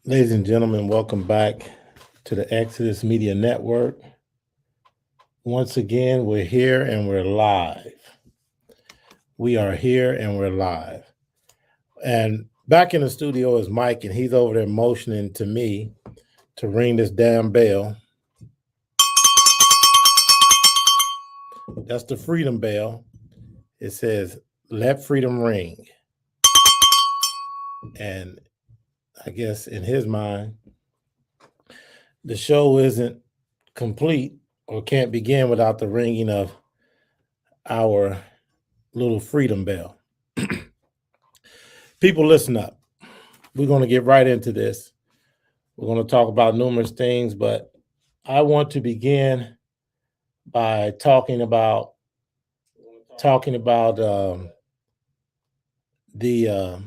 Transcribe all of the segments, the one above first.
Ladies and gentlemen, welcome back to the Exodus Media Network. Once again, we're here and we're live. We are here and we're live. And back in the studio is Mike, and he's over there motioning to me to ring this damn bell. That's the freedom bell. It says, let freedom ring. And I guess in his mind, the show isn't complete or can't begin without the ringing of our little freedom bell. People, listen up. We're going to get right into this. We're going to talk about numerous things, but I want to begin by talking about the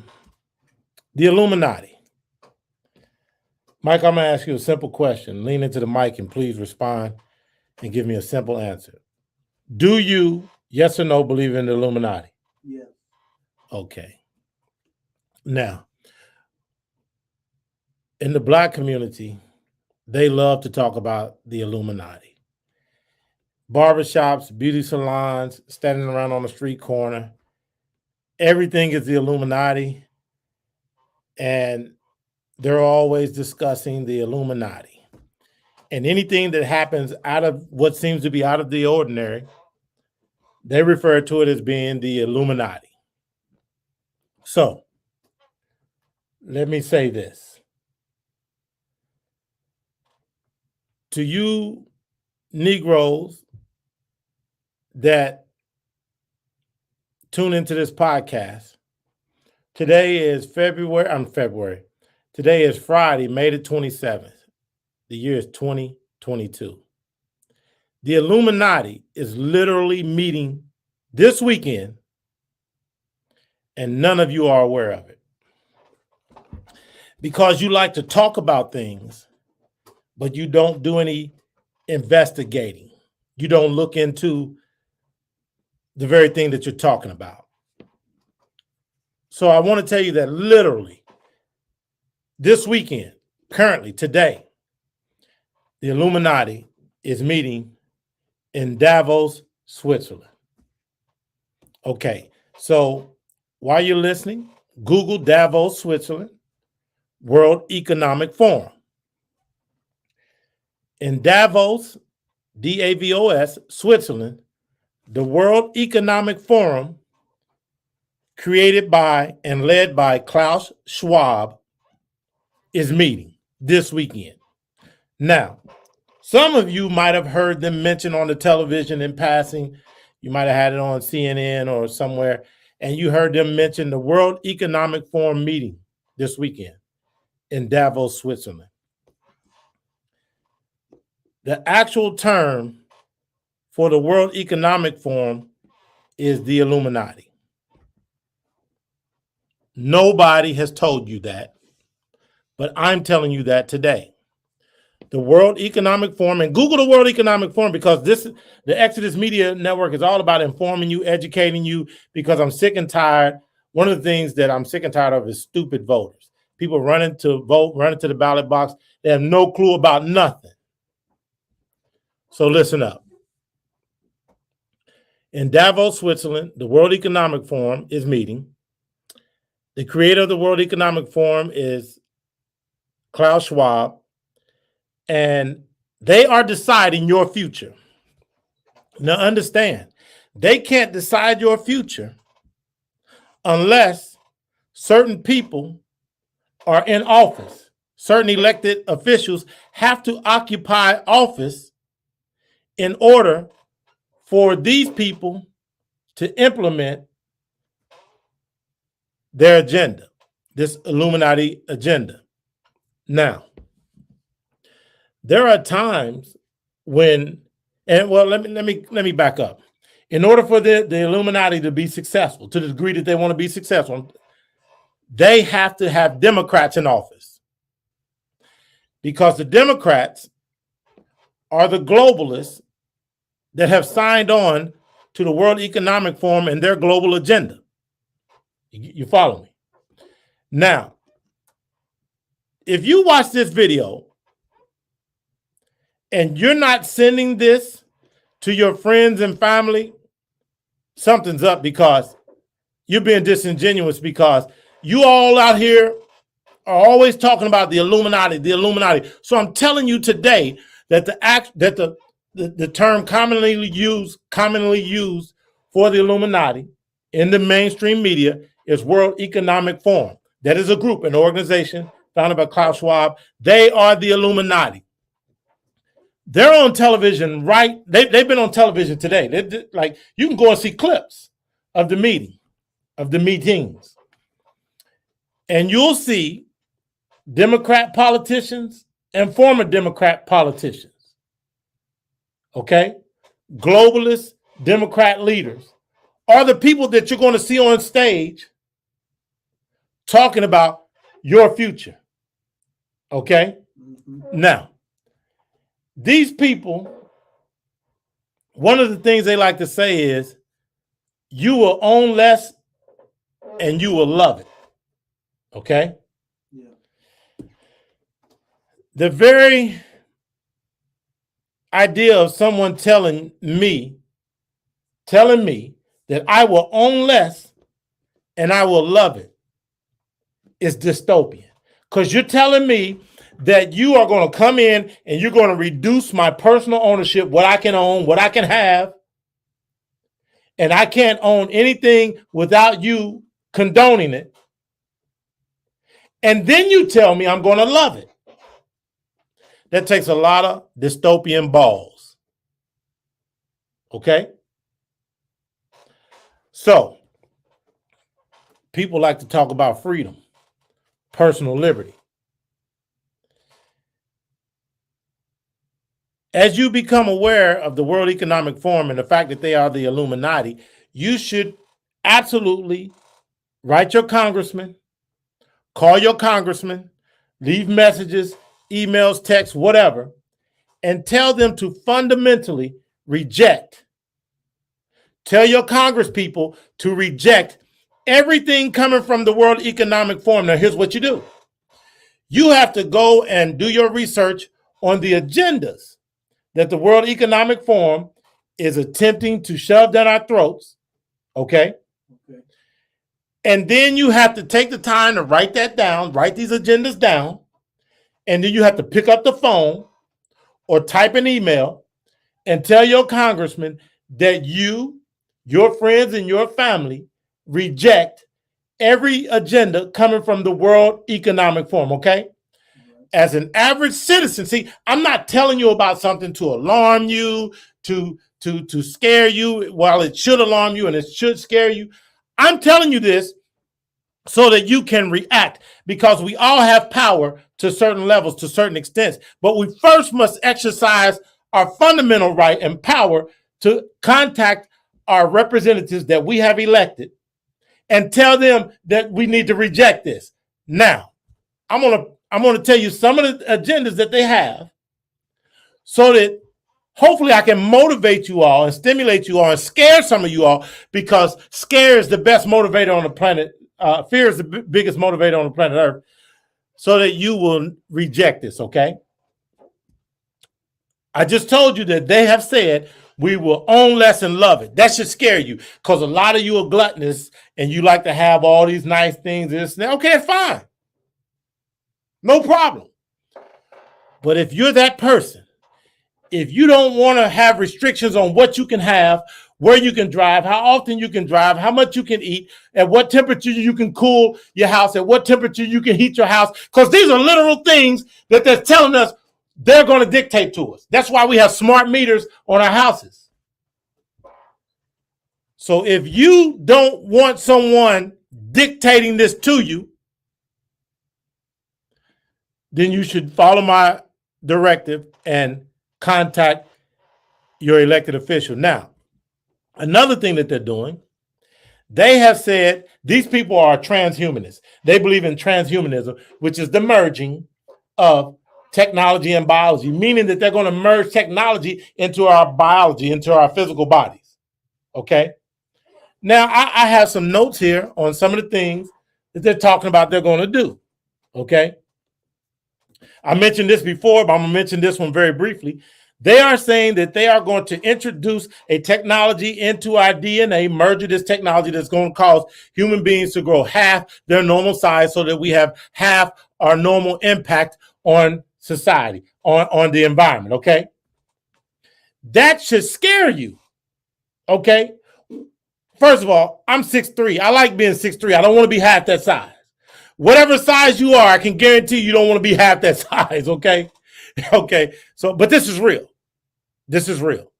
Illuminati. Mike, I'm going to ask you a simple question. Lean into the mic and please respond and give me a simple answer. Do you, yes or no, believe in the Illuminati? Yes. Okay. Now, in the Black community, they love to talk about the Illuminati. Barbershops, beauty salons, standing around on the street corner. Everything is the Illuminati. And they're always discussing the Illuminati. And anything that happens out of what seems to be out of the ordinary, they refer to it as being the Illuminati. So, let me say this. To you Negroes that tune into this podcast, today is February. Today is Friday, May the 27th. The year is 2022. The Illuminati is literally meeting this weekend, and none of you are aware of it. Because you like to talk about things, but you don't do any investigating. You don't look into the very thing that you're talking about. So I want to tell you that literally this weekend, currently today, the Illuminati is meeting in Davos, Switzerland. Okay, so while you're listening, Google Davos, Switzerland, World Economic Forum. In Davos, Davos, Switzerland, the World Economic Forum, created by and led by Klaus Schwab, is meeting this weekend. Now, some of you might have heard them mentioned on the television in passing. You might have had it on CNN or somewhere, and you heard them mention the World Economic Forum meeting this weekend in Davos, Switzerland. The actual term for the World Economic Forum is the Illuminati. Nobody has told you that, but I'm telling you that today. The World Economic Forum, and Google the World Economic Forum, because the Exodus Media Network is all about informing you, educating you, because I'm sick and tired. One of the things that I'm sick and tired of is stupid voters. People running to vote, running to the ballot box. They have no clue about nothing. So listen up. In Davos, Switzerland, the World Economic Forum is meeting. The creator of the World Economic Forum is Klaus Schwab, and they are deciding your future. Now understand, they can't decide your future unless certain people are in office. Certain elected officials have to occupy office in order for these people to implement their agenda, this Illuminati agenda. Now, there are times when, and well, let me back up. In order for the Illuminati to be successful, to the degree that they want to be successful, they have to have Democrats in office. Because the Democrats are the globalists that have signed on to the World Economic Forum and their global agenda. You follow me? Now, if you watch this video and you're not sending this to your friends and family, something's up, because you're being disingenuous, because you all out here are always talking about the Illuminati, the Illuminati. So I'm telling you today that the term commonly used for the Illuminati in the mainstream media is World Economic Forum. That is a group, an organization founded by Klaus Schwab. They are the Illuminati. They're on television, right? They've been on television today. Like, you can go and see clips of the meetings, and you'll see Democrat politicians and former Democrat politicians, okay? Globalist Democrat leaders are the people that you're going to see on stage talking about your future, okay? Now, these people, one of the things they like to say is, you will own less and you will love it, okay? Yeah. The very idea of someone telling me that I will own less and I will love it is dystopian. Because you're telling me that you are going to come in and you're going to reduce my personal ownership, what I can own, what I can have, and I can't own anything without you condoning it. And then you tell me I'm going to love it. That takes a lot of dystopian balls. Okay? So, people like to talk about freedom, personal liberty. As you become aware of the World Economic Forum and the fact that they are the Illuminati, you should absolutely write your congressman, call your congressman, leave messages, emails, texts, whatever, and tell them to fundamentally reject. Tell your congresspeople to reject everything coming from the World Economic Forum. Now, here's what you do. You have to go and do your research on the agendas that the World Economic Forum is attempting to shove down our throats, okay? And then you have to take the time to write that down, write these agendas down, and then you have to pick up the phone or type an email and tell your congressman that you, your friends, and your family reject every agenda coming from the World Economic Forum, okay? As an average citizen, see, I'm not telling you about something to alarm you, to scare you, while it should alarm you and it should scare you. I'm telling you this so that you can react, because we all have power to certain levels, to certain extents. But we first must exercise our fundamental right and power to contact our representatives that we have elected and tell them that we need to reject this. Now, I'm going to tell you some of the agendas that they have so that hopefully I can motivate you all and stimulate you all and scare some of you all, because scare is the best motivator on the planet. Fear is the biggest motivator on the planet Earth, so that you will reject this, okay? I just told you that they have said we will own less and love it. That should scare you, because a lot of you are gluttonous and you like to have all these nice things. Okay, fine. No problem. But if you're that person, if you don't want to have restrictions on what you can have, where you can drive, how often you can drive, how much you can eat, at what temperature you can cool your house, at what temperature you can heat your house, because these are literal things that they're telling us they're going to dictate to us. That's why we have smart meters on our houses. So if you don't want someone dictating this to you, then you should follow my directive and contact your elected official. Now, another thing that they're doing, they have said these people are transhumanists. They believe in transhumanism, which is the merging of technology and biology, meaning that they're going to merge technology into our biology, into our physical bodies. Okay? Now, I have some notes here on some of the things that they're talking about they're going to do. Okay? I mentioned this before, but I'm going to mention this one very briefly. They are saying that they are going to introduce a technology into our DNA, merge this technology that's going to cause human beings to grow half their normal size so that we have half our normal impact on society, on the environment, okay? That should scare you, okay? First of all, I'm 6'3". I like being 6'3". I don't want to be half that size. Whatever size you are, I can guarantee you don't want to be half that size, okay? Okay, so, but this is real. This is real.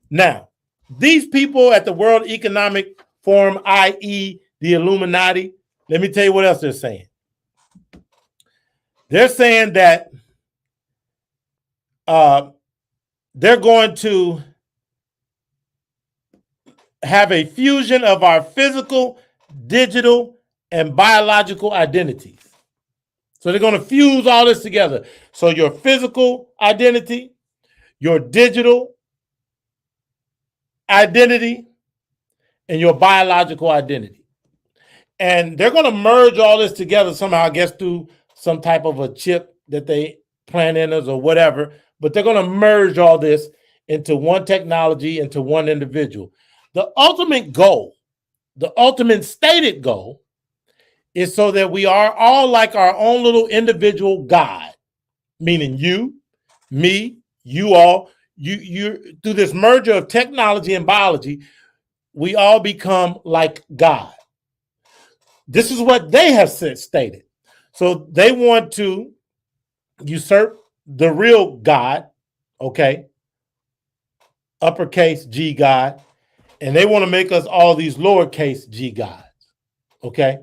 Now, these people at the World Economic Forum, i.e. the Illuminati, let me tell you what else they're saying. They're saying that they're going to have a fusion of our physical, digital, and biological identities. So they're going to fuse all this together. So your physical identity, your digital identity, and your biological identity. And they're going to merge all this together somehow, I guess, through some type of a chip that they plant in us or whatever. But they're going to merge all this into one technology, into one individual. The ultimate goal, the ultimate stated goal, is so that we are all like our own little individual God, meaning you, me, you all, you through this merger of technology and biology, we all become like God. This is what they have stated. So they want to usurp the real God, okay, uppercase G God, and they want to make us all these lowercase g gods, okay?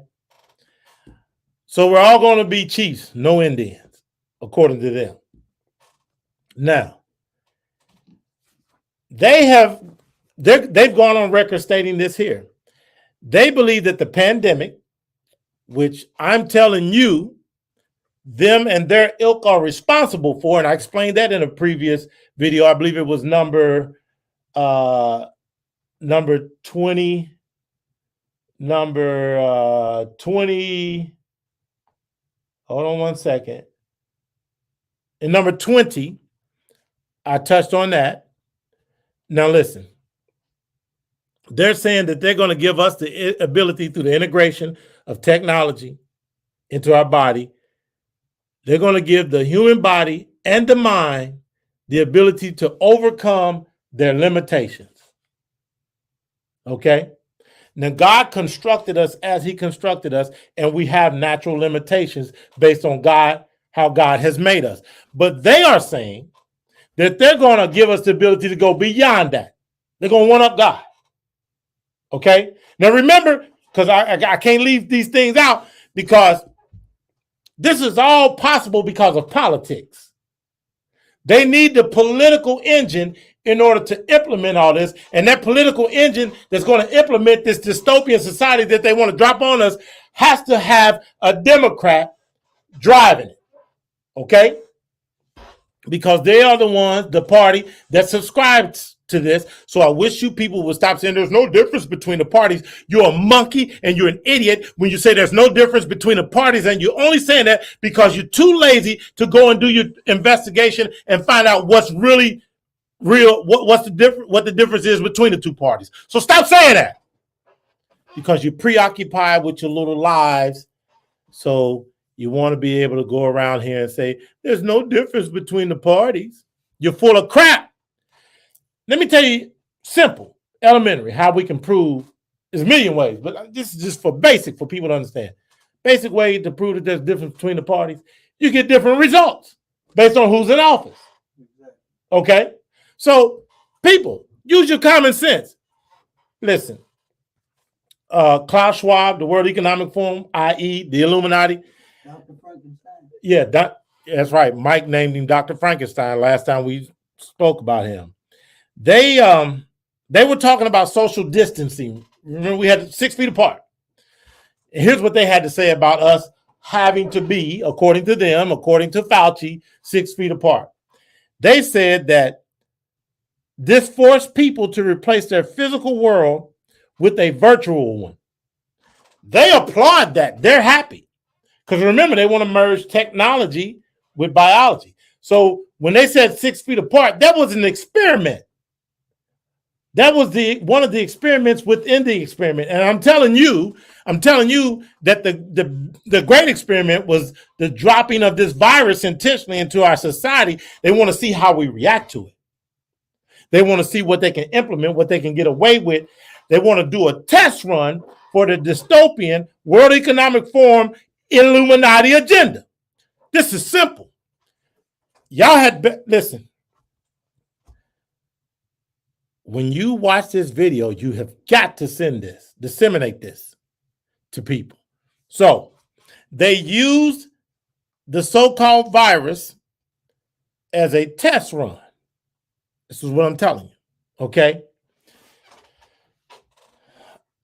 So we're all going to be chiefs, no Indians, according to them. Now, they've gone on record stating this here. They believe that the pandemic, which I'm telling you, them and their ilk are responsible for, and I explained that in a previous video. I believe it was number 20. Hold on one second. In number 20, I touched on that. Now listen, they're saying that they're going to give us the ability through the integration of technology into our body. They're going to give the human body and the mind the ability to overcome their limitations. Okay? Now, God constructed us as he constructed us, and we have natural limitations based on God, how God has made us. But they are saying that they're going to give us the ability to go beyond that. They're going to one-up God. Okay? Now, remember, because I can't leave these things out, because this is all possible because of politics. They need the political engine in order to implement all this. And that political engine that's going to implement this dystopian society that they want to drop on us has to have a Democrat driving it. Okay? Because they are the ones, the party that subscribes to this. So I wish you people would stop saying there's no difference between the parties. You're a monkey and you're an idiot when you say there's no difference between the parties, and you're only saying that because you're too lazy to go and do your investigation and find out what's really real, what the difference is between the two parties. So stop saying that, because you're preoccupied with your little lives. So you want to be able to go around here and say there's no difference between the parties. You're full of crap. Let me tell you, simple, elementary, how we can prove. There's a million ways, but this is just for basic, for people to understand. Basic way to prove that there's a difference between the parties. You get different results based on who's in office. Okay? So, people, use your common sense. Listen, Klaus Schwab, the World Economic Forum, i.e. the Illuminati. Dr. Frankenstein. Yeah, that's right. Mike named him Dr. Frankenstein last time we spoke about him. They were talking about social distancing. Remember, we had 6 feet apart. And here's what they had to say about us having to be, according to them, according to Fauci, 6 feet apart. They said that this forced people to replace their physical world with a virtual one. They applaud that. They're happy. Because remember, they want to merge technology with biology. So when they said 6 feet apart, that was an experiment. That was one of the experiments within the experiment. And I'm telling you that the great experiment was the dropping of this virus intentionally into our society. They want to see how we react to it. They want to see what they can implement, what they can get away with. They want to do a test run for the dystopian World Economic Forum Illuminati agenda. This is simple. Y'all listen. When you watch this video, you have got to disseminate this to people. So they used the so-called virus as a test run. This is what I'm telling you, okay?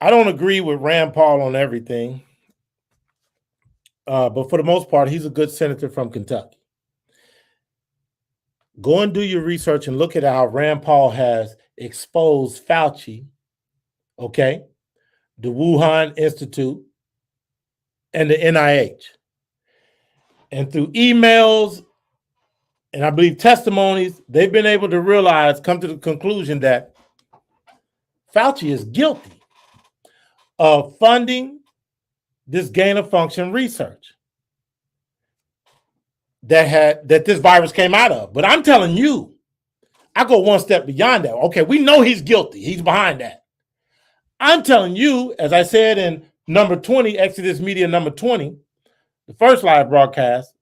I don't agree with Rand Paul on everything, but for the most part, he's a good senator from Kentucky. Go and do your research and look at how Rand Paul has exposed Fauci, okay, the Wuhan Institute, and the NIH. And through emails and I believe testimonies, they've been able to come to the conclusion that Fauci is guilty of funding this gain-of-function research that this virus came out of. But I'm telling you, I go one step beyond that. Okay, we know he's guilty. He's behind that. I'm telling you, as I said in number 20, Exodus Media number 20, the first live broadcast,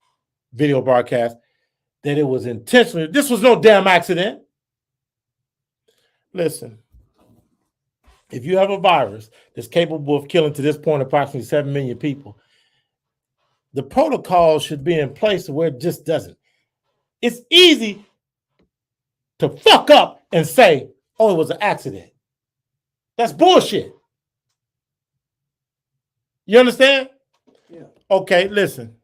video broadcast, that it was intentional. This was no damn accident. Listen, if you have a virus that's capable of killing to this point approximately 7 million people, the protocol should be in place where it just doesn't. It's easy to fuck up and say, oh, it was an accident. That's bullshit. You understand? Yeah. Okay, listen.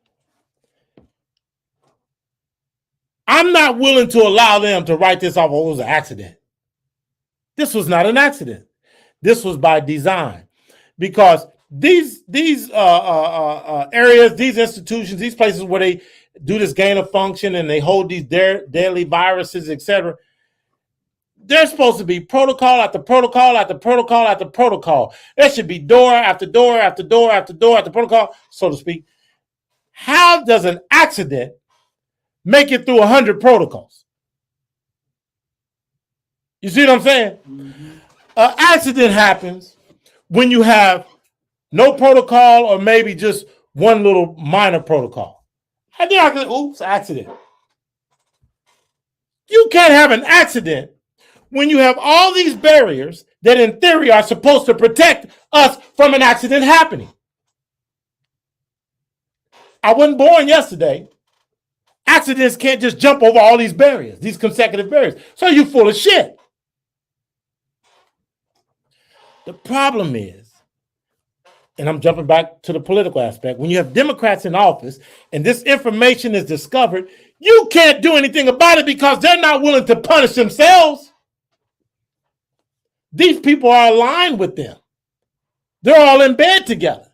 I'm not willing to allow them to write this off. Oh, it was an accident. This was not an accident. This was by design, because these areas, these institutions, these places where they do this gain of function and they hold these deadly viruses, etc. They're supposed to be protocol after protocol after protocol after protocol. There should be door after door after door after door after protocol, so to speak. How does an accident make it through 100 protocols? You see what I'm saying? Mm-hmm. An accident happens when you have no protocol or maybe just one little minor protocol. And then oops, accident. You can't have an accident when you have all these barriers that in theory are supposed to protect us from an accident happening. I wasn't born yesterday. Accidents can't just jump over all these barriers, these consecutive barriers. So you're full of shit. The problem is, and I'm jumping back to the political aspect, when you have Democrats in office and this information is discovered, you can't do anything about it because they're not willing to punish themselves. These people are aligned with them. They're all in bed together.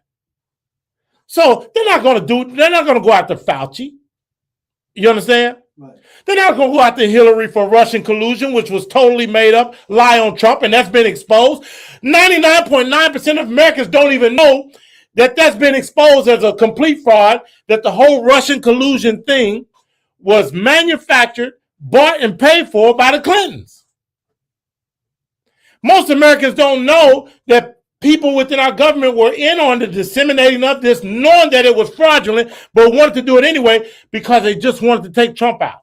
So they're not going to go after Fauci. You understand? Right. They're not going to go after Hillary for Russian collusion, which was totally made up, lie on Trump, and that's been exposed. 99.9% of Americans don't even know that that's been exposed as a complete fraud, that the whole Russian collusion thing was manufactured, bought, and paid for by the Clintons. Most Americans don't know that people within our government were in on the disseminating of this, knowing that it was fraudulent, but wanted to do it anyway because they just wanted to take Trump out.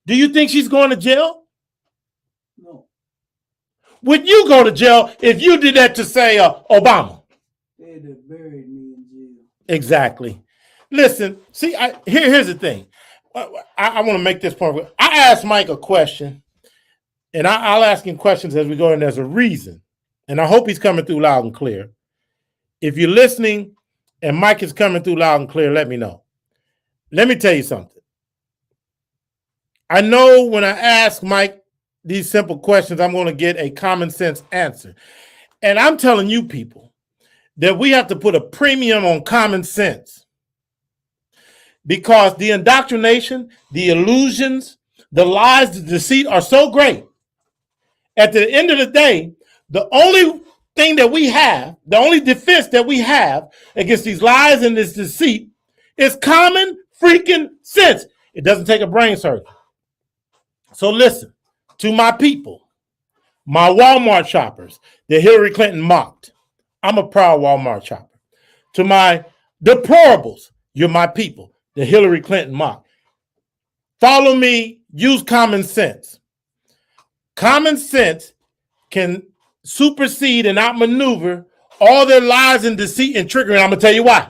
Do you think she's going to jail? No. Would you go to jail if you did that to, say, Obama? They'd have buried me in jail. Exactly. Listen, see, here's the thing. I want to make this point. I asked Mike a question, and I'll ask him questions as we go, and there's a reason. And I hope he's coming through loud and clear. If you're listening and Mike is coming through loud and clear, let me know. Let me tell you something. I know when I ask Mike these simple questions, I'm going to get a common sense answer. And I'm telling you people that we have to put a premium on common sense. because the indoctrination, the illusions, the lies, the deceit are so great. At the end of the day, the only thing that we have, the only defense that we have against these lies and this deceit is common freaking sense. It doesn't take a brain surgeon. So listen to my people, my Walmart shoppers that Hillary Clinton mocked. I'm a proud Walmart shopper. To my deplorables, you're my people that Hillary Clinton mocked. Follow me, use common sense. Common sense can supersede and outmaneuver all their lies and deceit and trickery. And I'm going to tell you why.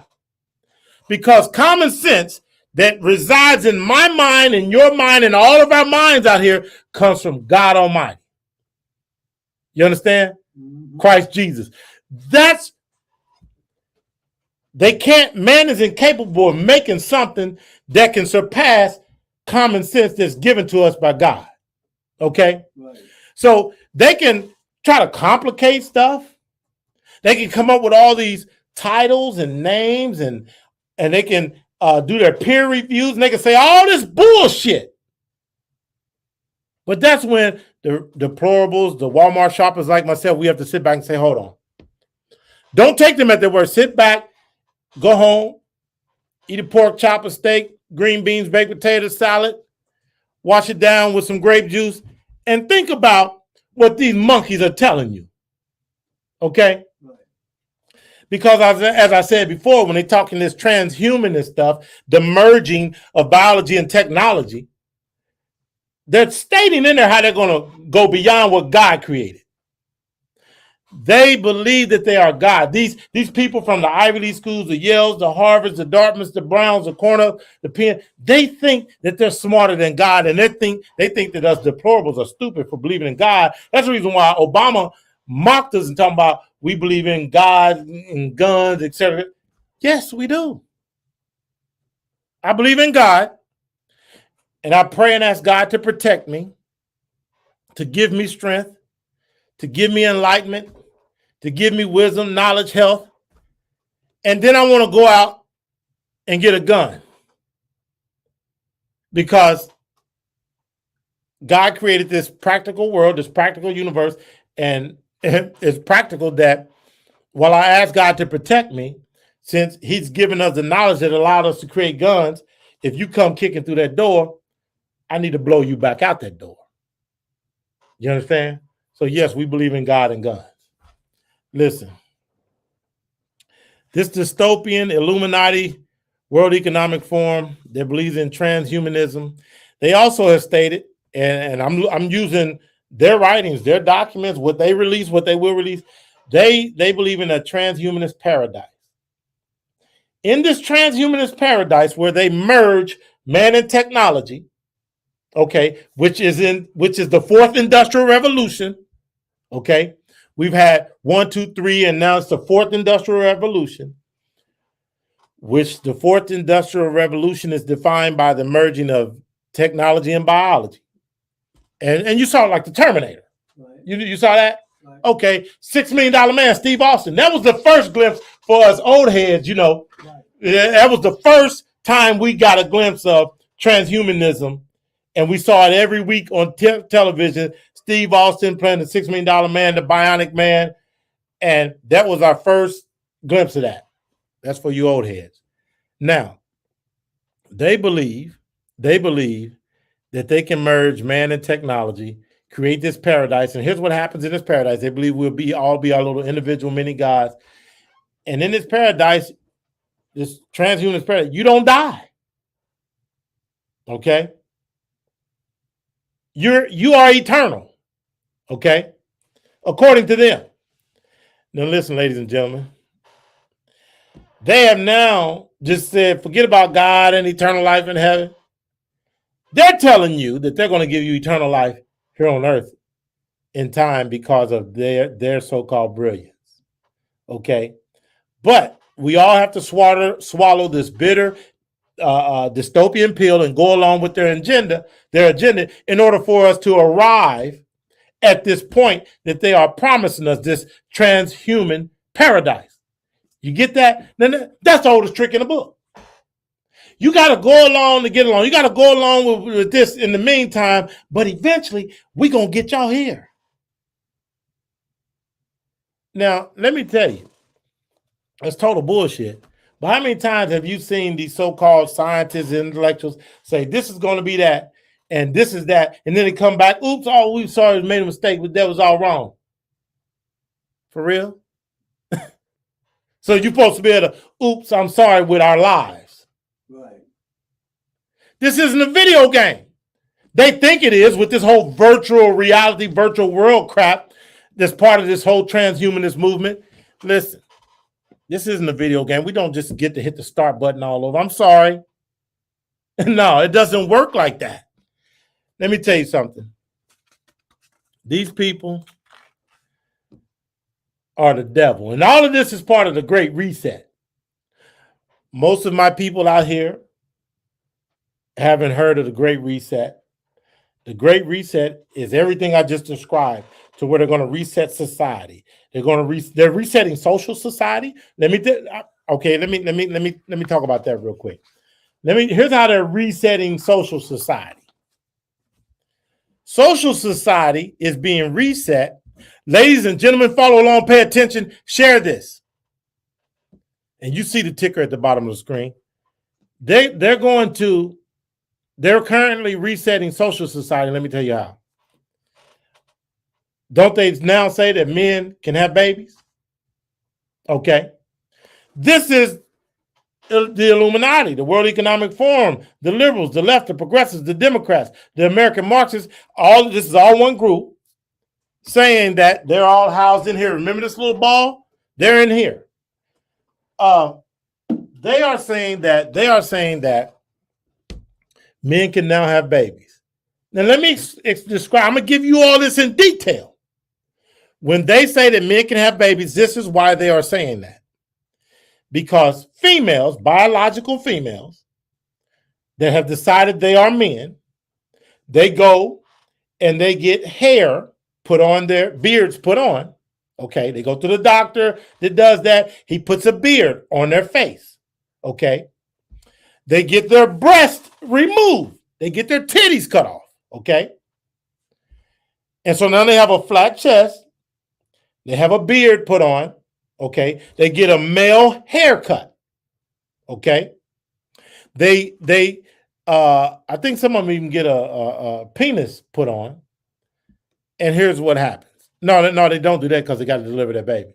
Because common sense that resides in my mind and your mind and all of our minds out here comes from God Almighty. You understand? Mhm. Christ Jesus. Man is incapable of making something that can surpass common sense that's given to us by God. Okay? Right. So they can try to complicate stuff. They can come up with all these titles and names and they can do their peer reviews and they can say all this bullshit. But that's when the deplorables, the Walmart shoppers like myself, we have to sit back and say, hold on. Don't take them at their word. Sit back, go home, eat a pork chop, a steak, green beans, baked potatoes, salad, wash it down with some grape juice, and think about what these monkeys are telling you. Okay? Right. Because as I said before, when they talking this transhumanist stuff, the merging of biology and technology, they're stating in there how they're going to go beyond what God created. They believe that they are God. These people from the Ivy League schools, the Yales, the Harvards, the Dartmouths, the Browns, the Cornell, the Penn, they think that they're smarter than God, and they think that us deplorables are stupid for believing in God. That's the reason why Obama mocked us and talking about we believe in God and guns, etc. Yes, we do. I believe in God, and I pray and ask God to protect me, to give me strength, to give me enlightenment, to give me wisdom, knowledge, health. And then I want to go out and get a gun. Because God created this practical world, this practical universe, and it's practical that while I ask God to protect me, since he's given us the knowledge that allowed us to create guns, if you come kicking through that door, I need to blow you back out that door. You understand? So yes, we believe in God and guns. Listen, this dystopian Illuminati World Economic Forum that believes in transhumanism, they also have stated, and I'm using their writings, their documents, what they release, what they will release. They believe in a transhumanist paradise. In this transhumanist paradise where they merge man and technology, okay, which is the fourth industrial revolution, okay. We've had 1, 2, 3, and now it's the fourth industrial revolution, which the fourth industrial revolution is defined by the merging of technology and biology. And you saw it like the Terminator. Right. You saw that? Right. Okay, $6 million man, Steve Austin. That was the first glimpse for us old heads, you know. Right. That was the first time we got a glimpse of transhumanism, and we saw it every week on television. Steve Austin playing the $6 million man, the Bionic Man, and that was our first glimpse of that. That's for you old heads. Now, they believe that they can merge man and technology, create this paradise, and here's what happens in this paradise. They believe we'll all be our little individual mini gods, and in this paradise, this transhumanist paradise, you don't die. Okay? You are eternal. Okay? According to them. Now listen, ladies and gentlemen. They have now just said, forget about God and eternal life in heaven. They're telling you that they're going to give you eternal life here on earth in time because of their so-called brilliance. Okay? But we all have to swallow this bitter dystopian pill and go along with their agenda in order for us to arrive at this point that they are promising us, this transhuman paradise. You get that? Then that's the oldest trick in the book. You got to go along to get along. You got to go along with this in the meantime, but eventually we're going to get y'all here. Now, let me tell you, that's total bullshit. But how many times have you seen these so-called scientists and intellectuals say this is going to be that and this is that, and then they come back, oops, oh, we sorry, we made a mistake, but that was all wrong. For real? So you're supposed to be able to, oops, I'm sorry, with our lives. Right. This isn't a video game. They think it is with this whole virtual reality, virtual world crap that's part of this whole transhumanist movement. Listen, this isn't a video game. We don't just get to hit the start button all over. I'm sorry. No, it doesn't work like that. Let me tell you something. These people are the devil. And all of this is part of the Great Reset. Most of my people out here haven't heard of the Great Reset. The Great Reset is everything I just described to where they're going to reset society. They're resetting social society. Let me talk about that real quick. Here's how they're resetting social society. Social society is being reset. Ladies and gentlemen, follow along, pay attention, share this. And you see the ticker at the bottom of the screen. They're currently resetting social society. Let me tell you how. Don't they now say that men can have babies? Okay. This is the Illuminati, the World Economic Forum, the liberals, the left, the progressives, the Democrats, the American Marxists. This is all one group saying that they're all housed in here. Remember this little ball? They're in here. They are saying that men can now have babies. Now let me describe. I'm gonna give you all this in detail. When they say that men can have babies, this is why they are saying that. Because females, biological females, that have decided they are men, they go and they get hair put on, their beards put on. Okay, they go to the doctor that does that. He puts a beard on their face. Okay, they get their breast removed. They get their titties cut off. Okay, and so now they have a flat chest. They have a beard put on. Okay, they get a male haircut. Okay, I think some of them even get a penis put on. And here's what happens. No, they don't do that because they got to deliver that baby.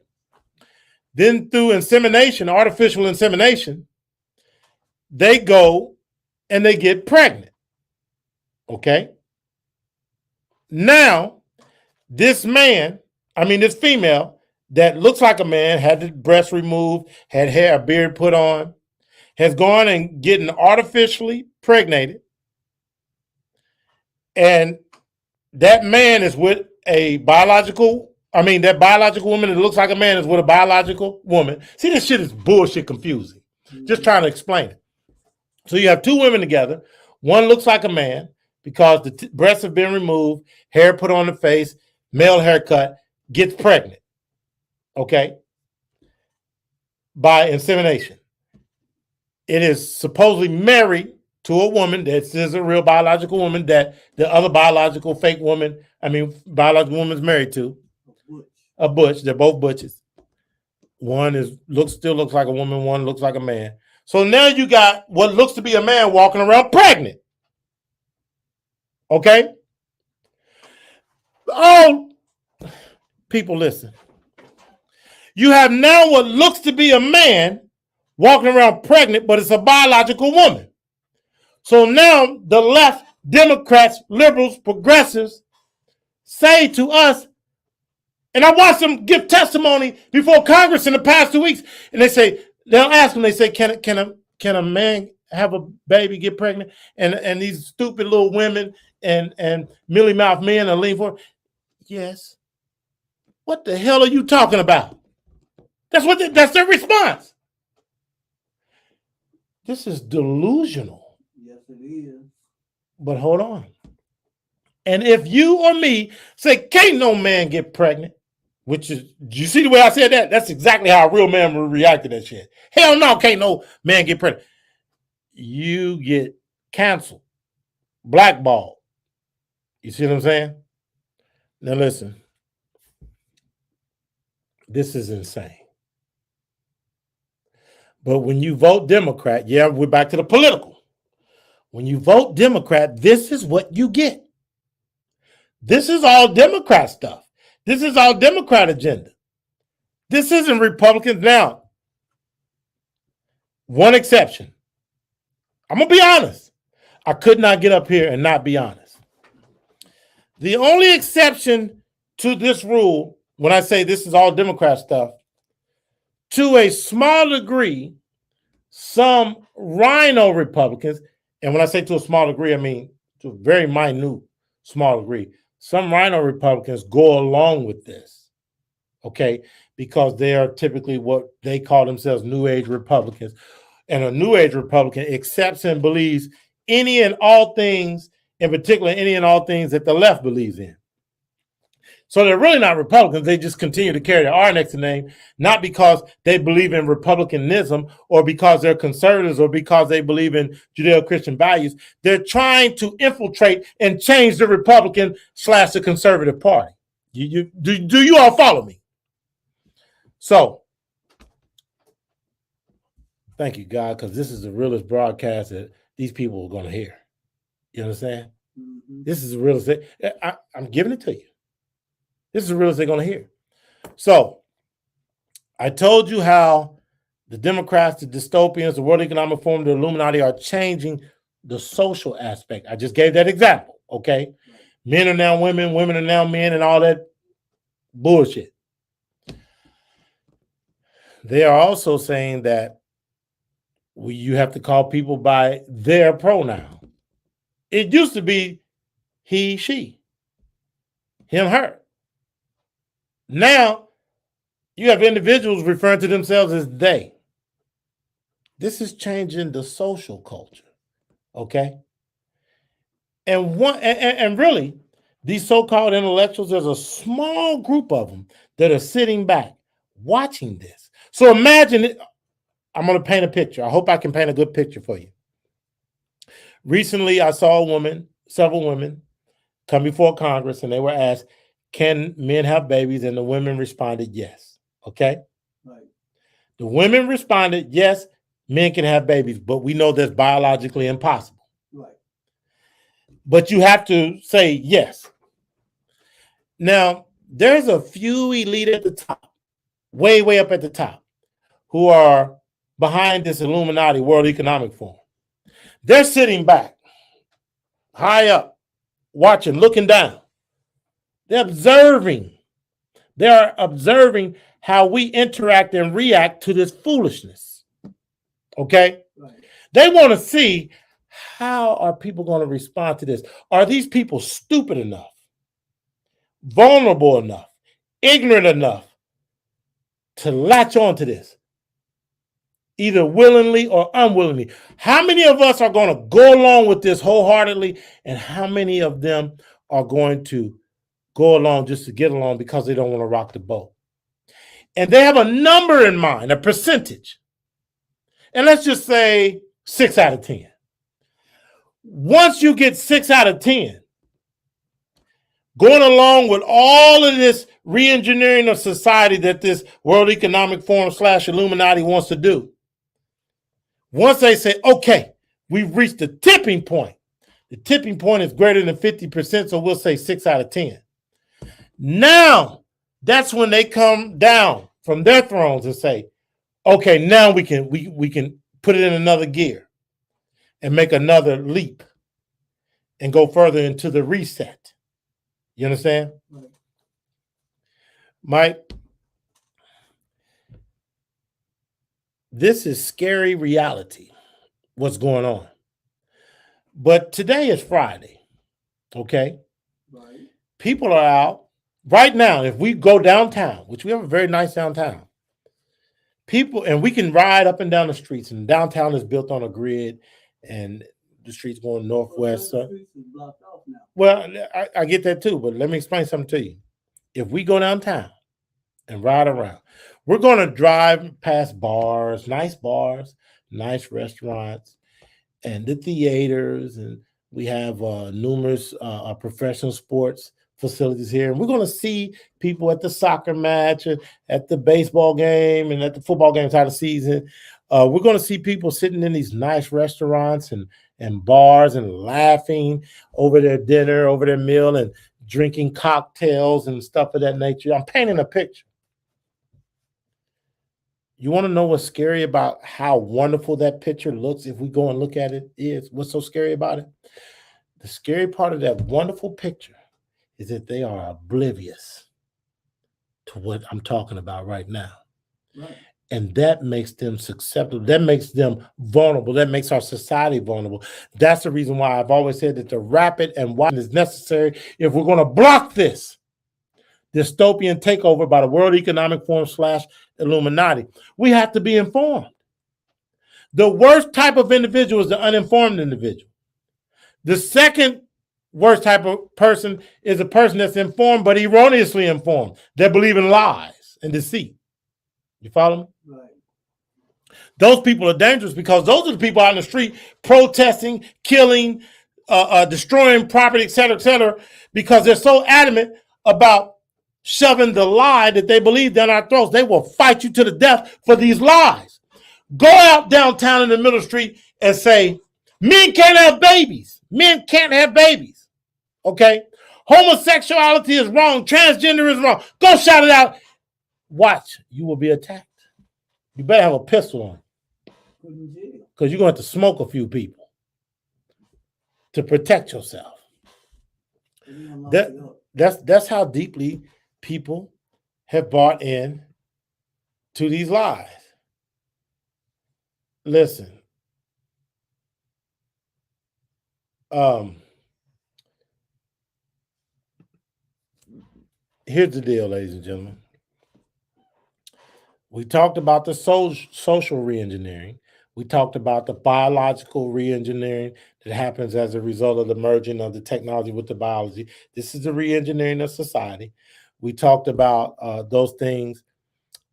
Then through insemination, artificial insemination, they go and they get pregnant. Okay. Now, this female that looks like a man, had the breast removed, had hair, a beard put on, has gone and getting artificially pregnated. And that man is with that biological woman that looks like a man is with a biological woman. See, this shit is bullshit confusing. Just trying to explain it. So you have two women together. One looks like a man because the breasts have been removed, hair put on the face, male haircut, gets pregnant. Okay? By insemination. It is supposedly married to a woman that is a real biological woman that the other biological biological woman's married to. A butch. They're both butches. One still looks like a woman, one looks like a man. So now you got what looks to be a man walking around pregnant. Okay? Oh, people listen. You have now what looks to be a man walking around pregnant, but it's a biological woman. So now the left, Democrats, liberals, progressives say to us, and I watched them give testimony before Congress in the past 2 weeks, and they'll ask them, they say, can a man have a baby, get pregnant? And these stupid little women and mealy mouth men are leaning for, yes. What the hell are you talking about? That's their response. This is delusional. Yes, it is. But hold on. And if you or me say, can't no man get pregnant, which is, you see the way I said that? That's exactly how a real man would react to that shit. Hell no, can't no man get pregnant. you get canceled, blackballed. You see what I'm saying? Now listen, this is insane. But when you vote Democrat, yeah, we're back to the political. When you vote Democrat, this is what you get. This is all Democrat stuff. This is all Democrat agenda. This isn't Republicans. Now, one exception. I'm going to be honest. I could not get up here and not be honest. The only exception to this rule, when I say this is all Democrat stuff, to a small degree, some rhino Republicans, and when I say to a small degree, I mean to a very minute small degree, some rhino Republicans go along with this, okay, because they are typically what they call themselves New Age Republicans. And a New Age Republican accepts and believes any and all things, in particular, any and all things that the left believes in. So they're really not Republicans. They just continue to carry the R next to the name, not because they believe in Republicanism or because they're conservatives or because they believe in Judeo-Christian values. They're trying to infiltrate and change the Republican / the conservative party. Do you all follow me? So, thank you, God, because this is the realest broadcast that these people are going to hear. You understand? Mm-hmm. This is the realest. I'm giving it to you. This is the realest they're going to hear. So, I told you how the Democrats, the dystopians, the World Economic Forum, the Illuminati are changing the social aspect. I just gave that example, okay? Right. Men are now women, women are now men, and all that bullshit. They are also saying that you have to call people by their pronoun. It used to be he, she, him, her. Now, you have individuals referring to themselves as they. This is changing the social culture, okay? And really, these so-called intellectuals, there's a small group of them that are sitting back watching this. So imagine it. I'm going to paint a picture. I hope I can paint a good picture for you. Recently, I saw several women come before Congress, and they were asked, can men have babies? And the women responded, yes. Okay? Right. The women responded, yes, men can have babies, but we know that's biologically impossible. Right. But you have to say yes. Now, there's a few elite at the top, way, way up at the top, who are behind this Illuminati World Economic Forum. They're sitting back, high up, watching, looking down. They're observing. They're observing how we interact and react to this foolishness. Okay? Right. They want to see how are people going to respond to this. Are these people stupid enough, vulnerable enough, ignorant enough to latch on to this, either willingly or unwillingly? How many of us are going to go along with this wholeheartedly, and how many of them are going to go along just to get along because they don't want to rock the boat? And they have a number in mind, a percentage. And let's just say 6 out of 10. Once you get 6 out of 10, going along with all of this re-engineering of society that this World Economic Forum / Illuminati wants to do, once they say, okay, we've reached the tipping point. The tipping point is greater than 50%, so we'll say 6 out of 10. Now, that's when they come down from their thrones and say, okay, now we can put it in another gear and make another leap and go further into the reset. You understand? Right. Mike, this is scary reality, what's going on. But today is Friday, okay? Right. People are out. Right now, if we go downtown, which we have a very nice downtown, and we can ride up and down the streets, and downtown is built on a grid, and the streets going northwest. The streets is blocked off now. Well, I get that too, but let me explain something to you. If we go downtown and ride around, we're going to drive past bars, nice restaurants, and the theaters, and we have numerous professional sports facilities here. And we're going to see people at the soccer match, at the baseball game, and at the football games out of season. We're going to see people sitting in these nice restaurants and bars and laughing over their dinner, over their meal, and drinking cocktails and stuff of that nature. I'm painting a picture. You want to know what's scary about how wonderful that picture looks if we go and look at it is? What's so scary about it? The scary part of that wonderful picture is that they are oblivious to what I'm talking about right now. Right. And that makes them susceptible. That makes them vulnerable. That makes our society vulnerable. That's the reason why I've always said that the rapid and wide is necessary if we're going to block this dystopian takeover by the World Economic Forum / Illuminati. We have to be informed. The worst type of individual is the uninformed individual. The second worst type of person is a person that's informed but erroneously informed. They believe in lies and deceit. You follow me? Right. Those people are dangerous because those are the people out in the street protesting, killing, destroying property, et cetera, because they're so adamant about shoving the lie that they believe down our throats. They will fight you to the death for these lies. Go out downtown in the middle of the street and say, men can't have babies. Men can't have babies. Okay? Homosexuality is wrong. Transgender is wrong. Go shout it out. Watch, you will be attacked. You better have a pistol on you because you're going to have to smoke a few people to protect yourself. That's how deeply people have bought in to these lies. Listen, here's the deal, ladies and gentlemen. We talked about the social re-engineering. We talked about the biological re-engineering that happens as a result of the merging of the technology with the biology. This is the re-engineering of society. We talked about those things.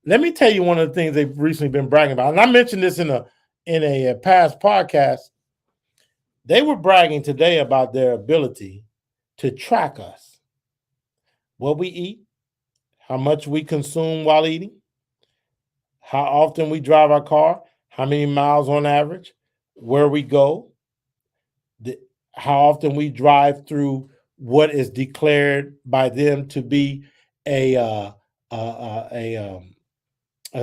Let me tell you one of the things they've recently been bragging about, and I mentioned this in a past podcast. They were bragging today about their ability to track us, what we eat, how much we consume while eating, how often we drive our car, how many miles on average, where we go, how often we drive through what is declared by them to be a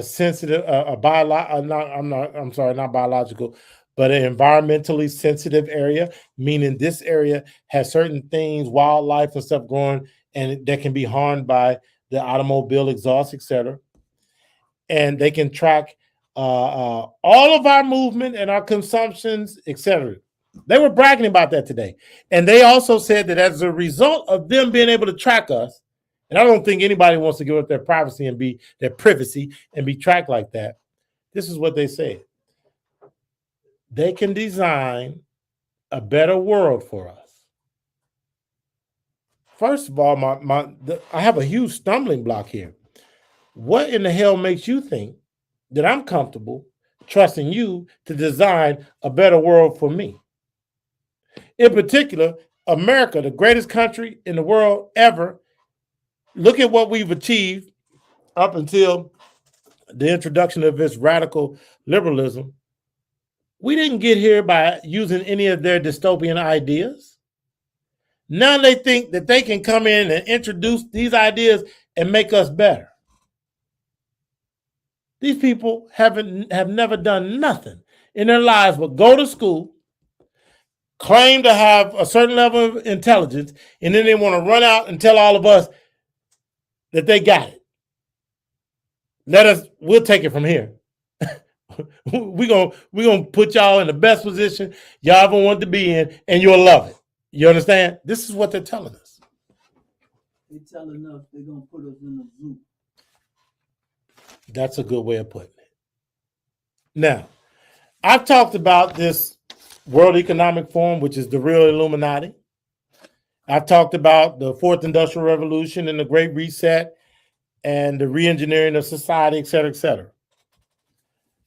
sensitive, not biological, but an environmentally sensitive area, meaning this area has certain things, wildlife and stuff growing, and that can be harmed by the automobile exhaust, etc. And they can track all of our movement and our consumptions, etc. They were bragging about that today. And they also said that as a result of them being able to track us, and I don't think anybody wants to give up their privacy and be tracked like that. This is what they said. They can design a better world for us. First of all, I have a huge stumbling block here. What in the hell makes you think that I'm comfortable trusting you to design a better world for me? In particular, America, the greatest country in the world ever. Look at what we've achieved up until the introduction of this radical liberalism. We didn't get here by using any of their dystopian ideas. Now they think that they can come in and introduce these ideas and make us better. These people have never done nothing in their lives but go to school, claim to have a certain level of intelligence, and then they want to run out and tell all of us that they got it. We'll take it from here. We're gonna put y'all in the best position y'all ever want to be in, and you'll love it. You understand? This is what they're telling us. They're telling us they're gonna put us in a zoo. That's a good way of putting it. Now, I've talked about this World Economic Forum, which is the real Illuminati. I've talked about the Fourth Industrial Revolution and the Great Reset and the re-engineering of society, et cetera, et cetera.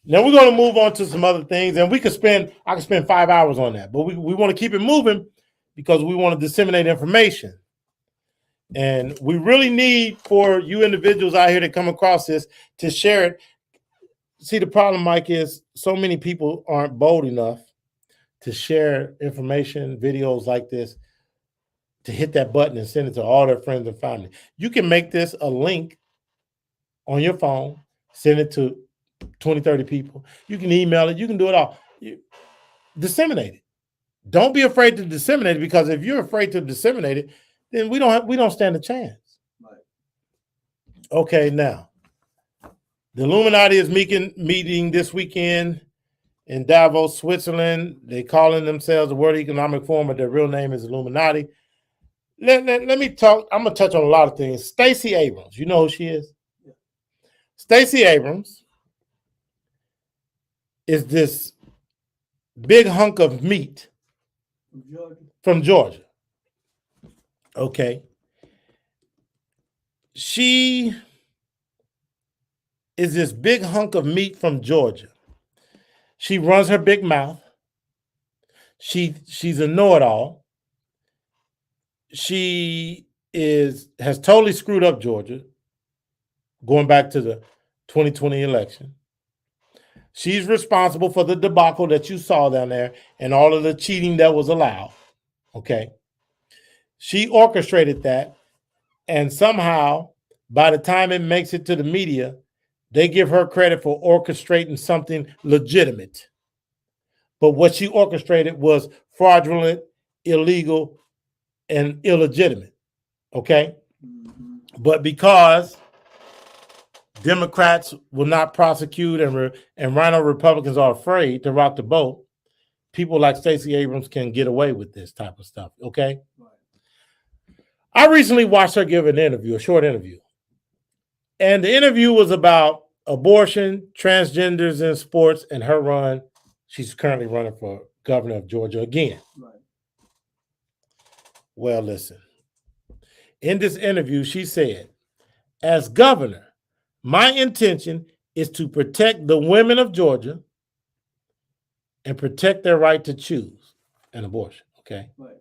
Now we're going to move on to some other things, and I can spend 5 hours on that, but we want to keep it moving because we want to disseminate information. And we really need for you individuals out here that come across this to share it. See, the problem, Mike, is so many people aren't bold enough to share information, videos like this, to hit that button and send it to all their friends and family. You can make this a link on your phone, send it to 20, 30 people. You can email it. You can do it all. Disseminate it. Don't be afraid to disseminate it, because if you're afraid to disseminate it, then we don't stand a chance. Right. Okay, now the Illuminati is meeting this weekend in Davos, Switzerland. They calling themselves the World Economic Forum, but their real name is Illuminati. Let me talk. I'm gonna touch on a lot of things. Stacey Abrams, you know who she is? Yeah. Stacey Abrams is this big hunk of meat From Georgia. from Georgia. Okay. She is this big hunk of meat from Georgia. She runs her big mouth. She's a know-it-all. She has totally screwed up Georgia, going back to the 2020 election. She's responsible for the debacle that you saw down there and all of the cheating that was allowed. Okay. She orchestrated that, and somehow, by the time it makes it to the media, they give her credit for orchestrating something legitimate. But what she orchestrated was fraudulent, illegal, and illegitimate. Okay? Mm-hmm. But because Democrats will not prosecute and rhino Republicans are afraid to rock the boat, people like Stacey Abrams can get away with this type of stuff. Okay? Right. I recently watched her give an interview, a short interview. And the interview was about abortion, transgenders in sports, and her run. She's currently running for governor of Georgia again. Right. Well, listen. In this interview, she said, as governor, my intention is to protect the women of Georgia and protect their right to choose an abortion. Okay. Right.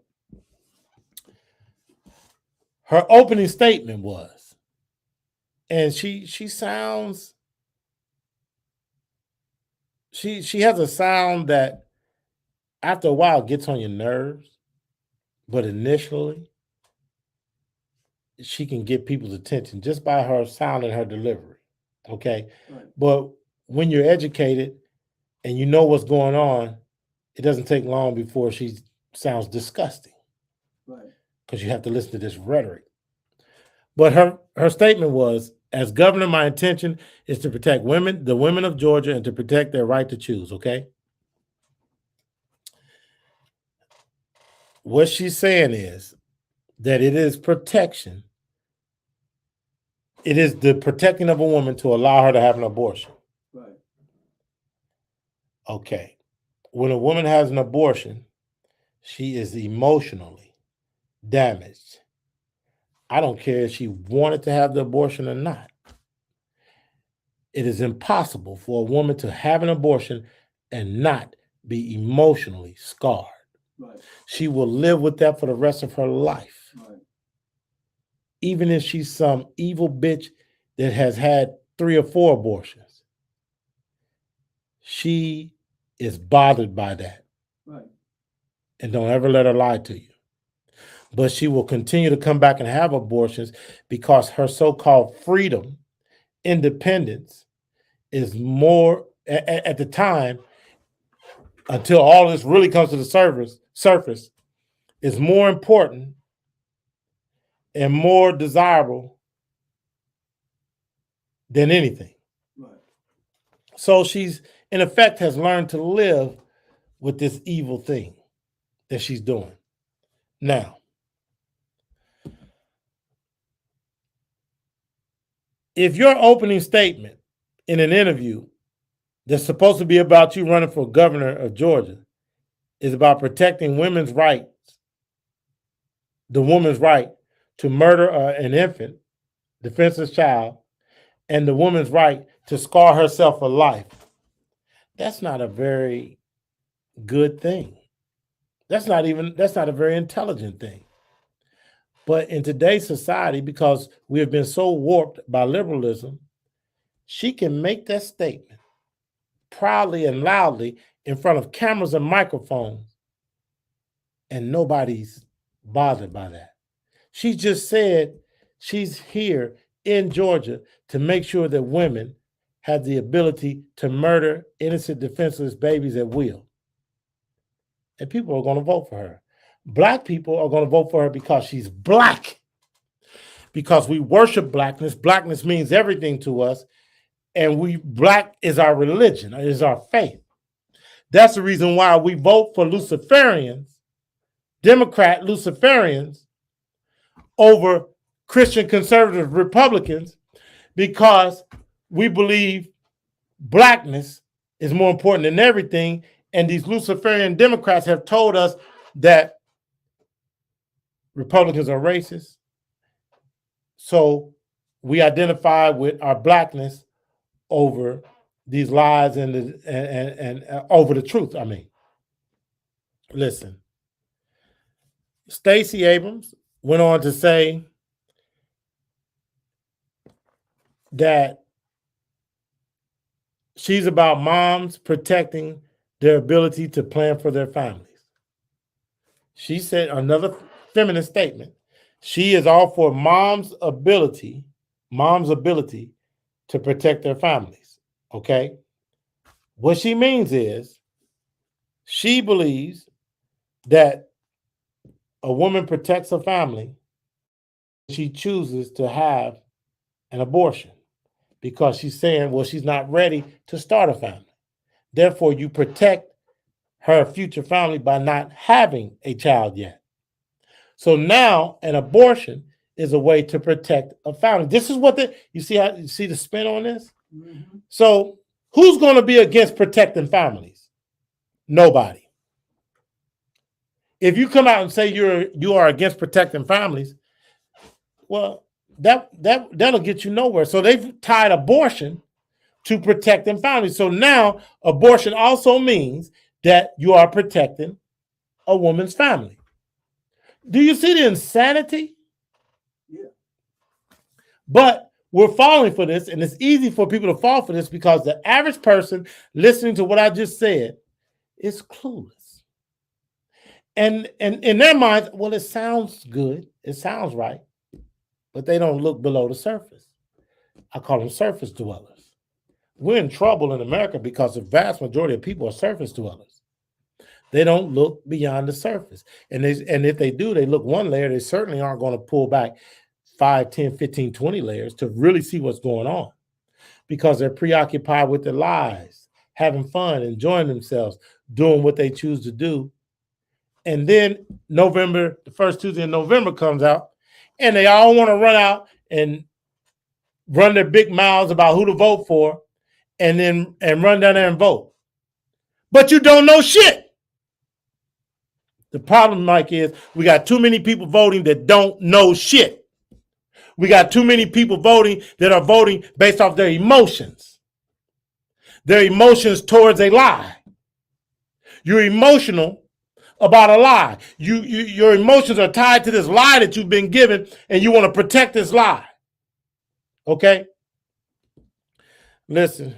Her opening statement was, and she sounds, she has a sound that after a while gets on your nerves, but initially she can get people's attention just by her sound and her delivery. Okay. Right. But when you're educated and you know what's going on, it doesn't take long before she sounds disgusting. Right. Because you have to listen to this rhetoric. But her statement was, as governor, my intention is to protect the women of Georgia, and to protect their right to choose. Okay. What she's saying is that it is protection. It is the protecting of a woman to allow her to have an abortion. Right. Okay. When a woman has an abortion, she is emotionally damaged. I don't care if she wanted to have the abortion or not. It is impossible for a woman to have an abortion and not be emotionally scarred. Right. She will live with that for the rest of her life. Right. Even if she's some evil bitch that has had 3 or 4 abortions. She is bothered by that. Right. And don't ever let her lie to you. But she will continue to come back and have abortions because her so-called freedom, independence, is more, at the time, until all this really comes to the surface, is more important and more desirable than anything. Right. So she's, in effect, has learned to live with this evil thing that she's doing. Now, if your opening statement in an interview that's supposed to be about you running for governor of Georgia is about protecting women's rights, the woman's right to murder an infant, defenseless child, and the woman's right to scar herself for life, That's not a very good thing. That's not a very intelligent thing. But in today's society, because we have been so warped by liberalism, she can make that statement proudly and loudly in front of cameras and microphones, and nobody's bothered by that. She just said she's here in Georgia to make sure that women have the ability to murder innocent, defenseless babies at will. And people are going to vote for her. Black people are going to vote for her because she's black. Because we worship blackness. Blackness means everything to us. And black is our religion, it is our faith. That's the reason why we vote for Luciferians, Democrat Luciferians, over Christian conservative Republicans, because we believe blackness is more important than everything. And these Luciferian Democrats have told us that Republicans are racist. So we identify with our blackness over these lies and over the truth. I mean, listen, Stacey Abrams went on to say that she's about moms protecting their ability to plan for their families. She said, another feminist statement, she is all for mom's ability to protect their families, okay? What she means is she believes that a woman protects her family, she chooses to have an abortion because she's saying, well, she's not ready to start a family. Therefore, you protect her future family by not having a child yet. So now an abortion is a way to protect a family. This is what you see the spin on this? Mm-hmm. So who's going to be against protecting families? Nobody. If you come out and say you are against protecting families, well, that'll get you nowhere. So they've tied abortion to protecting families. So now abortion also means that you are protecting a woman's family. Do you see the insanity? Yeah. But we're falling for this, and it's easy for people to fall for this because the average person listening to what I just said is clueless. And in their minds, well, it sounds good, it sounds right, but they don't look below the surface. I call them surface dwellers. We're in trouble in America because the vast majority of people are surface dwellers. They don't look beyond the surface. And if they do, they look one layer, they certainly aren't going to pull back 5, 10, 15, 20 layers to really see what's going on because they're preoccupied with their lives, having fun, enjoying themselves, doing what they choose to do. And then the first Tuesday in November comes out, and they all want to run out and run their big mouths about who to vote for and run down there and vote. But you don't know shit. The problem, Mike, is we got too many people voting that don't know shit. We got too many people voting that are voting based off their emotions towards a lie. You're emotional about a lie. Your emotions are tied to this lie that you've been given, and you want to protect this lie. Okay? Listen,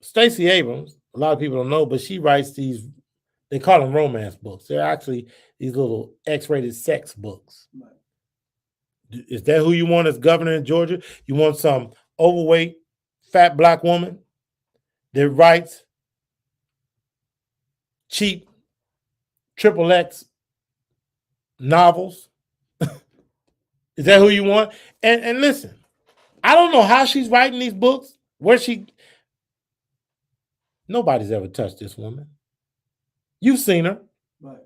Stacey Abrams, a lot of people don't know, but she writes these, they call them romance books. They're actually these little X-rated sex books. Right. Is that who you want as governor in Georgia? You want some overweight, fat black woman that writes cheap XXX novels? Is that who you want? And listen, I don't know how she's writing these books. Nobody's ever touched this woman. You've seen her. Right.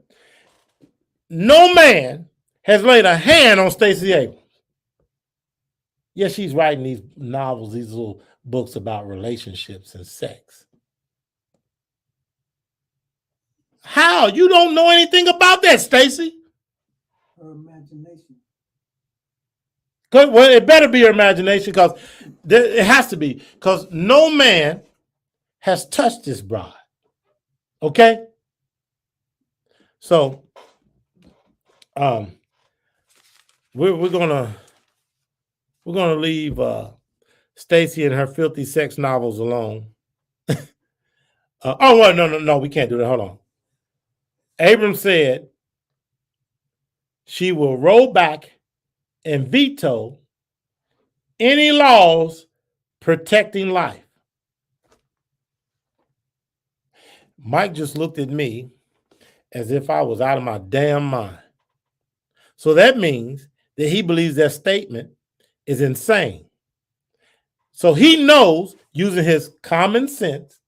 No man has laid a hand on Stacey Abrams. Yes, she's writing these novels, these little books about relationships and sex. How? You don't know anything about that, Stacey? Her imagination. Well, it better be her imagination because It has to be, because no man has touched this bride. Okay? So we're gonna leave Stacy and her filthy sex novels alone. Oh well, no, we can't do that. Hold on. Abrams said she will roll back and veto any laws protecting life. Mike just looked at me as if I was out of my damn mind. So that means that he believes that statement is insane. So he knows, using his common sense,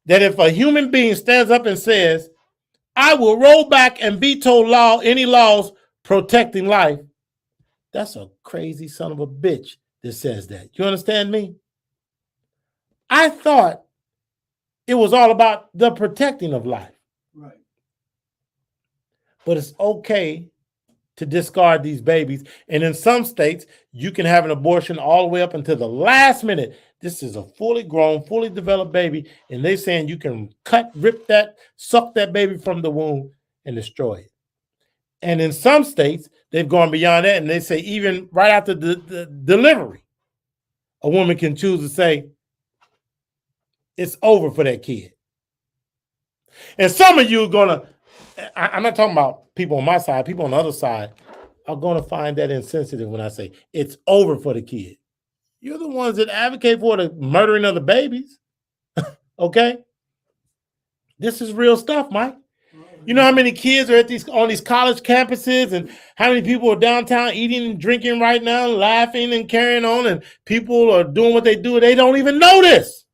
that if a human being stands up and says, I will roll back and veto any laws protecting life, that's a crazy son of a bitch that says that. You understand me? I thought it was all about the protecting of life. Right. But it's okay to discard these babies. And in some states, you can have an abortion all the way up until the last minute. This is a fully grown, fully developed baby. And they're saying you can suck that baby from the womb and destroy it. And in some states, they've gone beyond that. And they say even right after the delivery, a woman can choose to say, it's over for that kid. And some of you are going to, I'm not talking about people on my side, people on the other side are going to find that insensitive when I say it's over for the kid. You're the ones that advocate for the murdering of the babies. Okay? This is real stuff, Mike. You know how many kids are on these college campuses, and how many people are downtown eating and drinking right now, laughing and carrying on, and people are doing what they do. They don't even know this.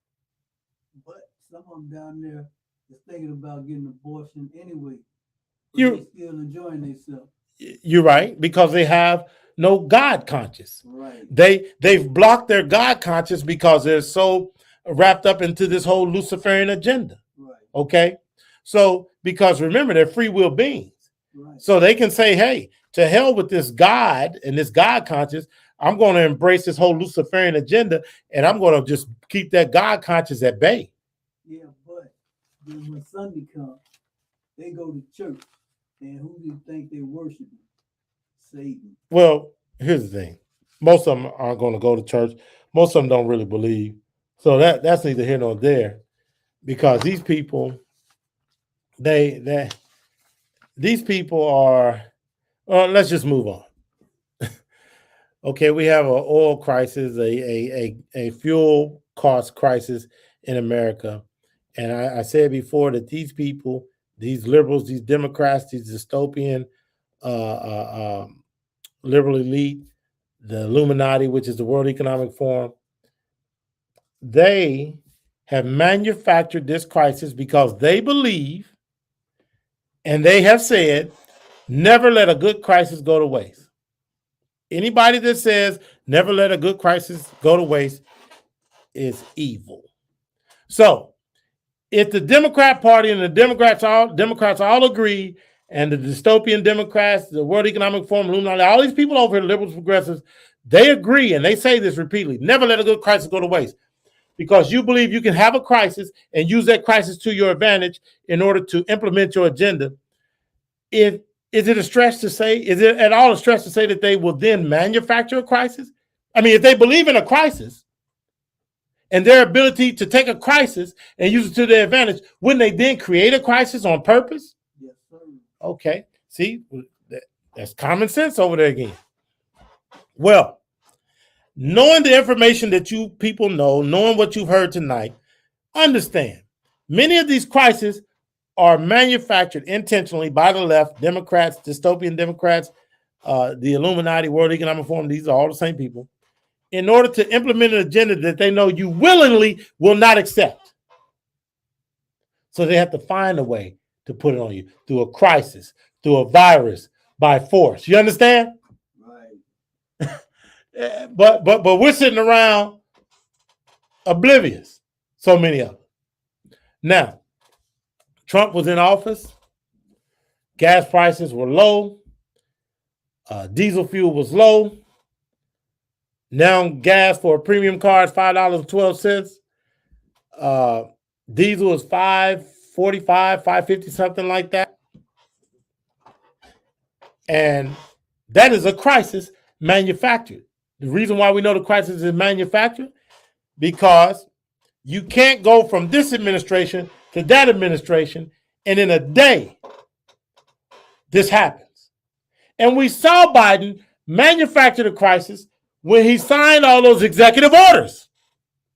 But some of them down there is thinking about getting an abortion anyway. You're still enjoying themselves. You're right, because they have no God conscience. Right. They've blocked their God conscience because they're so wrapped up into this whole Luciferian agenda. Right. Okay? So, because remember, they're free will beings. Right. So they can say, hey, to hell with this God and this God conscience. I'm going to embrace this whole Luciferian agenda, and I'm going to just keep that God conscience at bay. Yeah, but then when Sunday comes, they go to church. And who do you think they worship? Satan. Well, here's the thing. Most of them aren't going to go to church. Most of them don't really believe. So that's neither here nor there, because these people, these people are, let's just move on. Okay, we have an oil crisis, a fuel cost crisis in America. And I said before that these people, these liberals, these Democrats, these dystopian liberal elite, the Illuminati, which is the World Economic Forum, they have manufactured this crisis because they believe, and they have said, never let a good crisis go to waste. Anybody that says never let a good crisis go to waste is evil. So if the Democrat Party and the Democrats all agree, and the dystopian Democrats, the World Economic Forum, Illuminati, all these people over here, liberals, progressives, they agree, and they say this repeatedly: never let a good crisis go to waste, because you believe you can have a crisis and use that crisis to your advantage in order to implement your agenda. Is it a stretch to say? Is it at all a stretch to say that they will then manufacture a crisis? I mean, if they believe in a crisis and their ability to take a crisis and use it to their advantage, wouldn't they then create a crisis on purpose? Yes, sir. Okay, see, that's common sense over there again. Well, knowing the information that you people know, knowing what you've heard tonight, understand many of these crises are manufactured intentionally by the left, Democrats, dystopian Democrats, the Illuminati, World Economic Forum. These are all the same people, in order to implement an agenda that they know you willingly will not accept. So they have to find a way to put it on you through a crisis, through a virus, by force. You understand? Right. But we're sitting around oblivious, so many of them. Now, Trump was in office. Gas prices were low. Diesel fuel was low. Now gas for a premium car is $5.12. Diesel is $5.45, $5.50, something like that. And that is a crisis manufactured. The reason why we know the crisis is manufactured, because you can't go from this administration to that administration, and in a day, this happens. And we saw Biden manufacture the crisis when he signed all those executive orders.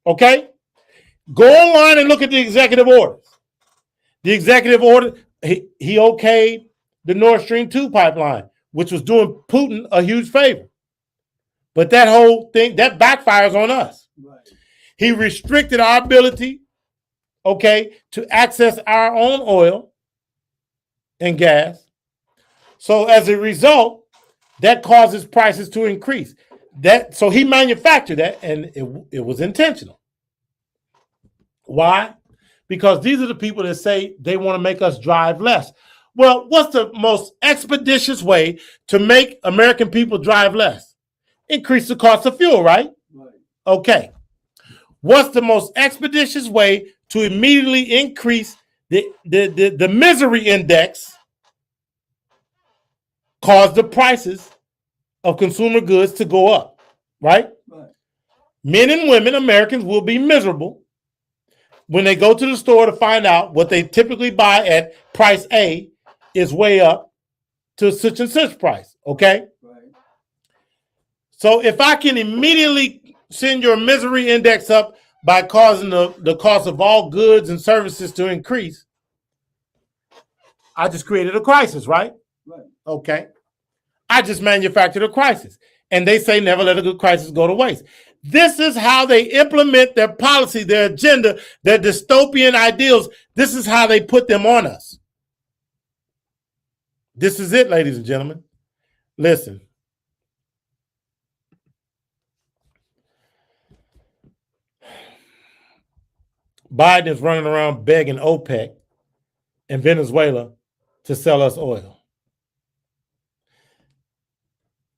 Okay? Go online and look at the executive orders. The executive order, he okayed the Nord Stream 2 pipeline, which was doing Putin a huge favor. But that whole thing, that backfires on us. Right. He restricted our ability, okay, to access our own oil and gas. So as a result, that causes prices to increase. So he manufactured that, and it was intentional. Why? Because these are the people that say they want to make us drive less. Well, what's the most expeditious way to make American people drive less? Increase the cost of fuel, right? Right. Okay. What's the most expeditious way to immediately increase the misery index, cause the prices of consumer goods to go up, right? Right. Men and women, Americans, will be miserable when they go to the store to find out what they typically buy at price A is way up to such and such price, okay? Right. So if I can immediately send your misery index up by causing the cost of all goods and services to increase, I just created a crisis, right? Right. Okay. I just manufactured a crisis. And they say never let a good crisis go to waste. This is how they implement their policy, their agenda, their dystopian ideals. This is how they put them on us. This is it, ladies and gentlemen. Listen. Biden is running around begging OPEC and Venezuela to sell us oil.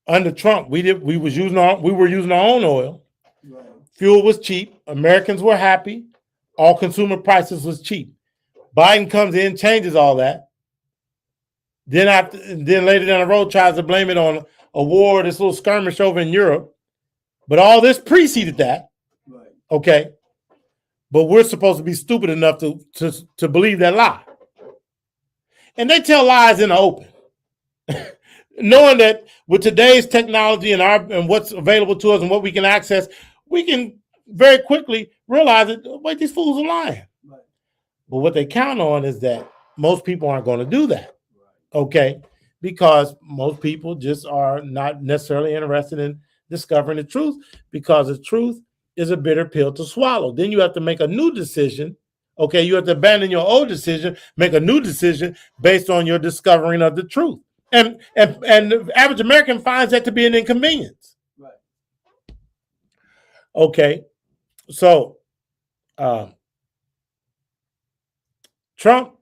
Under Trump, we were using our own oil. Right. Fuel was cheap. Americans were happy. All consumer prices was cheap. Biden comes in, changes all that. Then later down the road tries to blame it on a war, this little skirmish over in Europe. But all this preceded that. Right. Okay. But we're supposed to be stupid enough to believe that lie. And they tell lies in the open. Knowing that with today's technology and what's available to us and what we can access, we can very quickly realize that, wait, these fools are lying. Right. But what they count on is that most people aren't going to do that. Right. Okay? Because most people just are not necessarily interested in discovering the truth, because the truth is a bitter pill to swallow. Then you have to make a new decision. Okay, you have to abandon your old decision, make a new decision based on your discovering of the truth. And the average American finds that to be an inconvenience. Right. Okay, so Trump,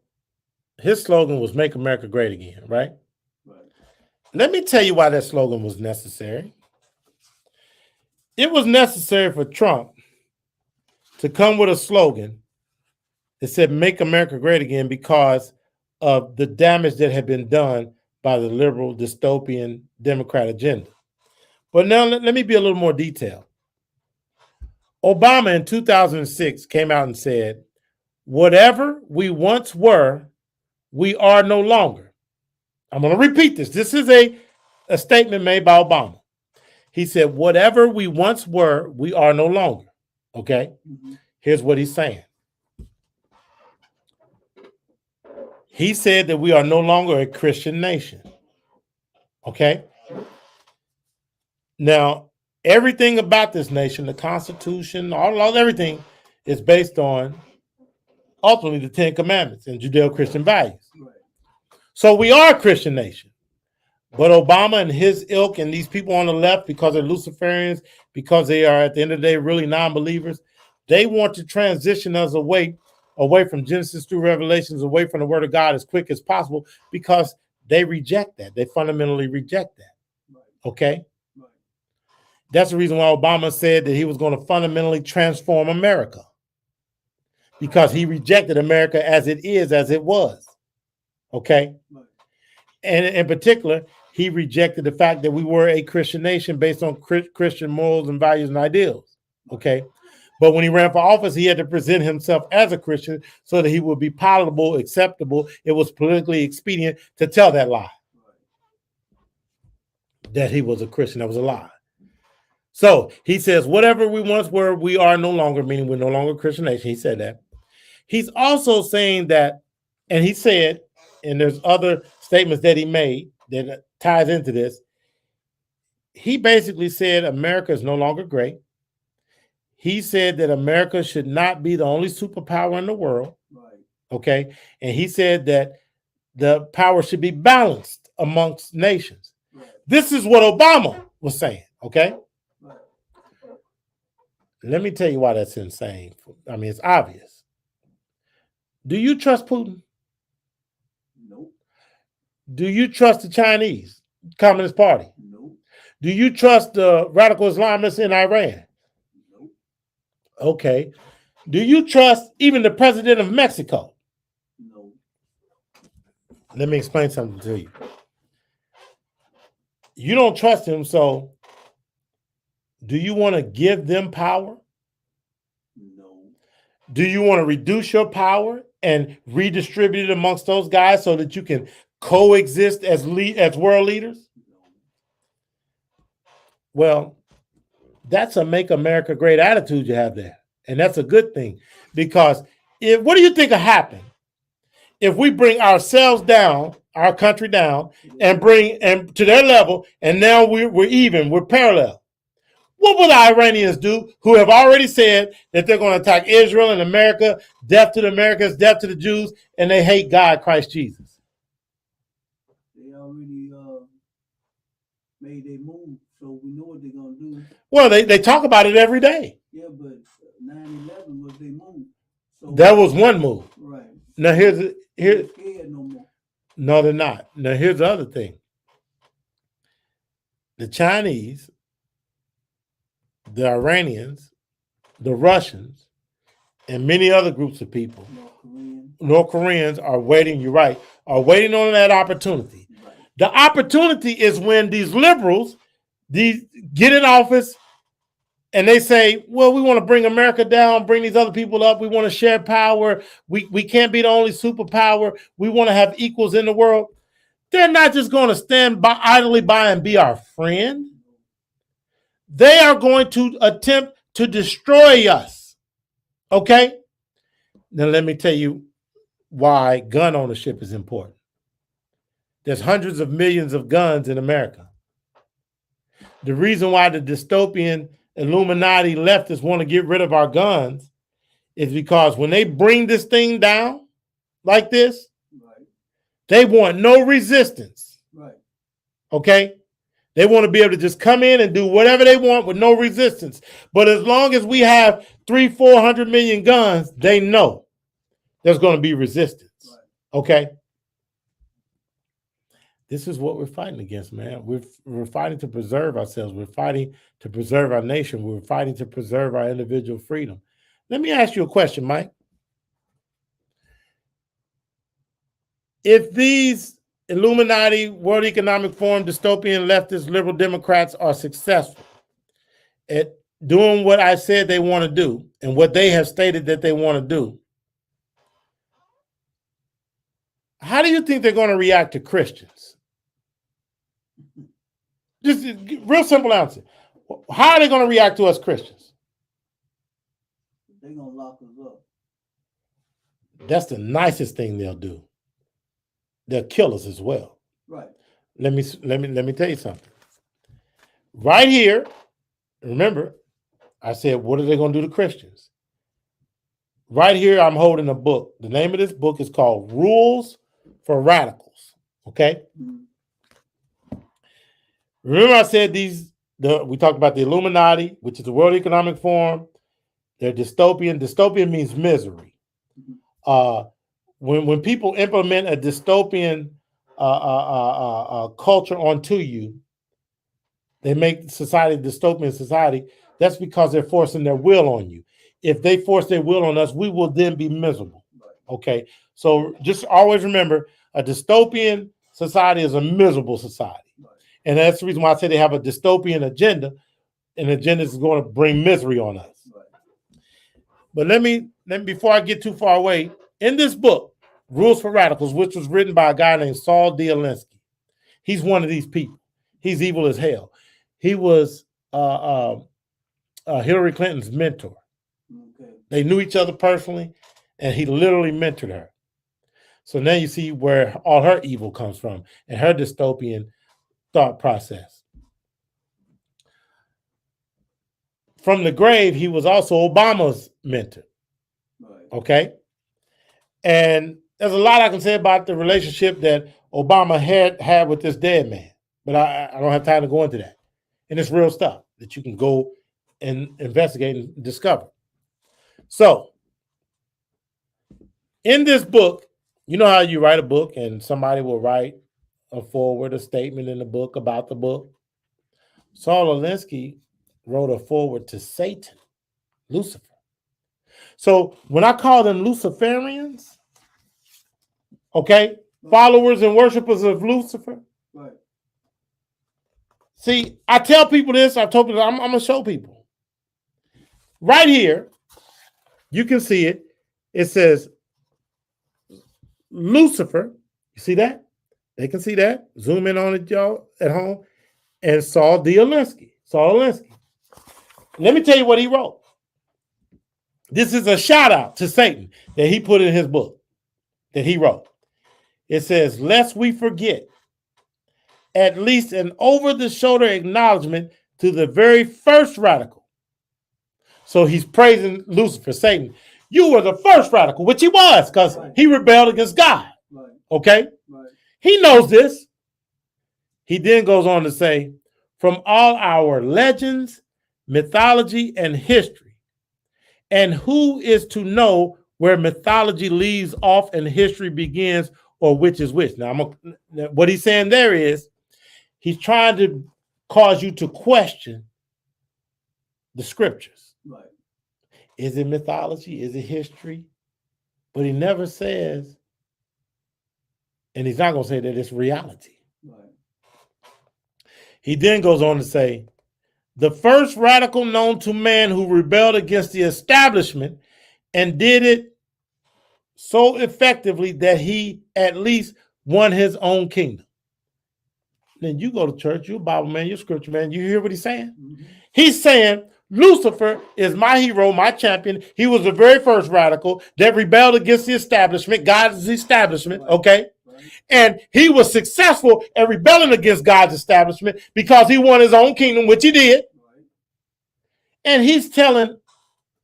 his slogan was "Make America Great Again," right? Right. Let me tell you why that slogan was necessary. It was necessary for Trump to come with a slogan that said "Make America Great Again" because of the damage that had been done by the liberal dystopian Democrat agenda. But now let me be a little more detailed. Obama in 2006 came out and said, whatever we once were, we are no longer. I'm going to repeat this. This is a statement made by Obama. He said, whatever we once were, we are no longer. Okay? Mm-hmm. Here's what he's saying. He said that we are no longer a Christian nation. Okay? Now, everything about this nation, the Constitution, all everything is based on ultimately the Ten Commandments and Judeo-Christian values. Right. So we are a Christian nation. But Obama and his ilk and these people on the left, because they're Luciferians, because they are at the end of the day really non-believers, they want to transition us away from Genesis through Revelations, away from the Word of God as quick as possible, because they reject that. They fundamentally reject that. Right. Okay? Right. That's the reason why Obama said that he was going to fundamentally transform America, because he rejected America as it is, as it was. Okay. Right. And in particular, he rejected the fact that we were a Christian nation based on Christian morals and values and ideals. Okay. But when he ran for office, he had to present himself as a Christian so that he would be palatable, acceptable. It was politically expedient to tell that lie, that he was a Christian. That was a lie. So he says, whatever we once were, we are no longer, meaning we're no longer a Christian nation. He said that. He's also saying that, and he said, and there's other statements that he made that ties into this. He basically said America is no longer great. He said that America should not be the only superpower in the world. Right. Okay. And he said that the power should be balanced amongst nations. Right. This is what Obama was saying. Okay. Right. Let me tell you why that's insane. I mean, it's obvious. Do you trust Putin? Nope. Do you trust the Chinese Communist Party? Nope. Do you trust the radical Islamists in Iran? Nope. Okay. Do you trust even the president of Mexico? No. Let me explain something to you. You don't trust him, so do you want to give them power? No. Do you want to reduce your power and redistribute it amongst those guys so that you can coexist as world leaders? No. Well, that's a make America great attitude you have there. And that's a good thing, because what do you think will happen if we bring ourselves down, our country down, and bring to their level, and now we're even, we're parallel? What will the Iranians do, who have already said that they're going to attack Israel and America, death to the Americans, death to the Jews, and they hate God, Christ Jesus? They already made their move, so we know what they're going to do. Well, they talk about it every day. Yeah, but 9/11 was their move. So That was one move. right. Now They're here's scared no more. no, they're not. Now here's the other thing. The Chinese, the Iranians, the Russians, and many other groups of people, North Koreans are waiting, you're right, are waiting on that opportunity. Right. The opportunity is when these liberals, these get in office and they say, well, we want to bring America down, bring these other people up. We want to share power. We can't be the only superpower. We want to have equals in the world. They're not just going to stand by idly by and be our friend. They are going to attempt to destroy us. Okay? Now let me tell you why gun ownership is important. There's hundreds of millions of guns in America. The reason why the dystopian Illuminati leftists want to get rid of our guns is because when they bring this thing down like this, Right. they want no resistance. Right. Okay? They want to be able to just come in and do whatever they want with no resistance. But as long as we have 300-400 million guns, they know there's going to be resistance. Right. Okay? This is what we're fighting against, man. We're fighting to preserve ourselves. We're fighting to preserve our nation. We're fighting to preserve our individual freedom. Let me ask you a question, Mike. If these Illuminati, World Economic Forum, dystopian leftist, liberal Democrats are successful at doing what I said they want to do and what they have stated that they want to do, how do you think they're going to react to Christians? Just a real simple answer. How are they going to react to us Christians? They're going to lock us up. That's the nicest thing they'll do. They'll kill us as well. Right. Let me tell you something. Right here, remember, I said, what are they going to do to Christians? Right here, I'm holding a book. The name of this book is called Rules for Radicals. Okay? Mm-hmm. Remember I said we talked about the Illuminati, which is the World Economic Forum. They're dystopian. Dystopian means misery. When people implement a dystopian culture onto you, they make society dystopian society, that's because they're forcing their will on you. If they force their will on us, we will then be miserable. Okay. So just always remember, a dystopian society is a miserable society. And that's the reason why I say they have a dystopian agenda. An agenda is going to bring misery on us. But let me before I get too far away, in this book, Rules for Radicals, which was written by a guy named Saul D. Alinsky, he's one of these people. He's evil as hell. He was Hillary Clinton's mentor. Okay. They knew each other personally, and he literally mentored her. So now you see where all her evil comes from and her dystopian thought process. From the grave, he was also Obama's mentor. Right. Okay. And there's a lot I can say about the relationship that Obama had with this dead man, but I don't have time to go into that. And it's real stuff that you can go and investigate and discover. So, in this book, you know how you write a book and somebody will write a foreword, a statement in the book about the book? Saul Alinsky wrote a foreword to Satan, Lucifer. So when I call them Luciferians, okay, followers and worshipers of Lucifer, Right. see, I tell people this, I've told people, I'm going to show people. Right here, you can see it. It says Lucifer. You see that? They can see that. Zoom in on it, y'all, at home. And Saul D. Alinsky. Saul Alinsky. Let me tell you what he wrote. This is a shout out to Satan that he put in his book that he wrote. It says, lest we forget, at least an over-the-shoulder acknowledgement to the very first radical. So he's praising Lucifer, Satan. You were the first radical, which he was, because he rebelled against God. Right. Okay? Right. He knows this. He then goes on to say, from all our legends, mythology, and history, and who is to know where mythology leaves off and history begins, or which is which? Now, what he's saying there is, he's trying to cause you to question the scriptures. Right. Is it mythology? Is it history? But he never says, and he's not going to say that it's reality. Right. He then goes on to say, the first radical known to man who rebelled against the establishment and did it so effectively that he at least won his own kingdom. Then you go to church, you're a Bible man, you're a scripture man, you hear what he's saying? Mm-hmm. He's saying, Lucifer is my hero, my champion. He was the very first radical that rebelled against the establishment, God's establishment, okay? Right. And he was successful at rebelling against God's establishment because he won his own kingdom, which he did. Right. And he's telling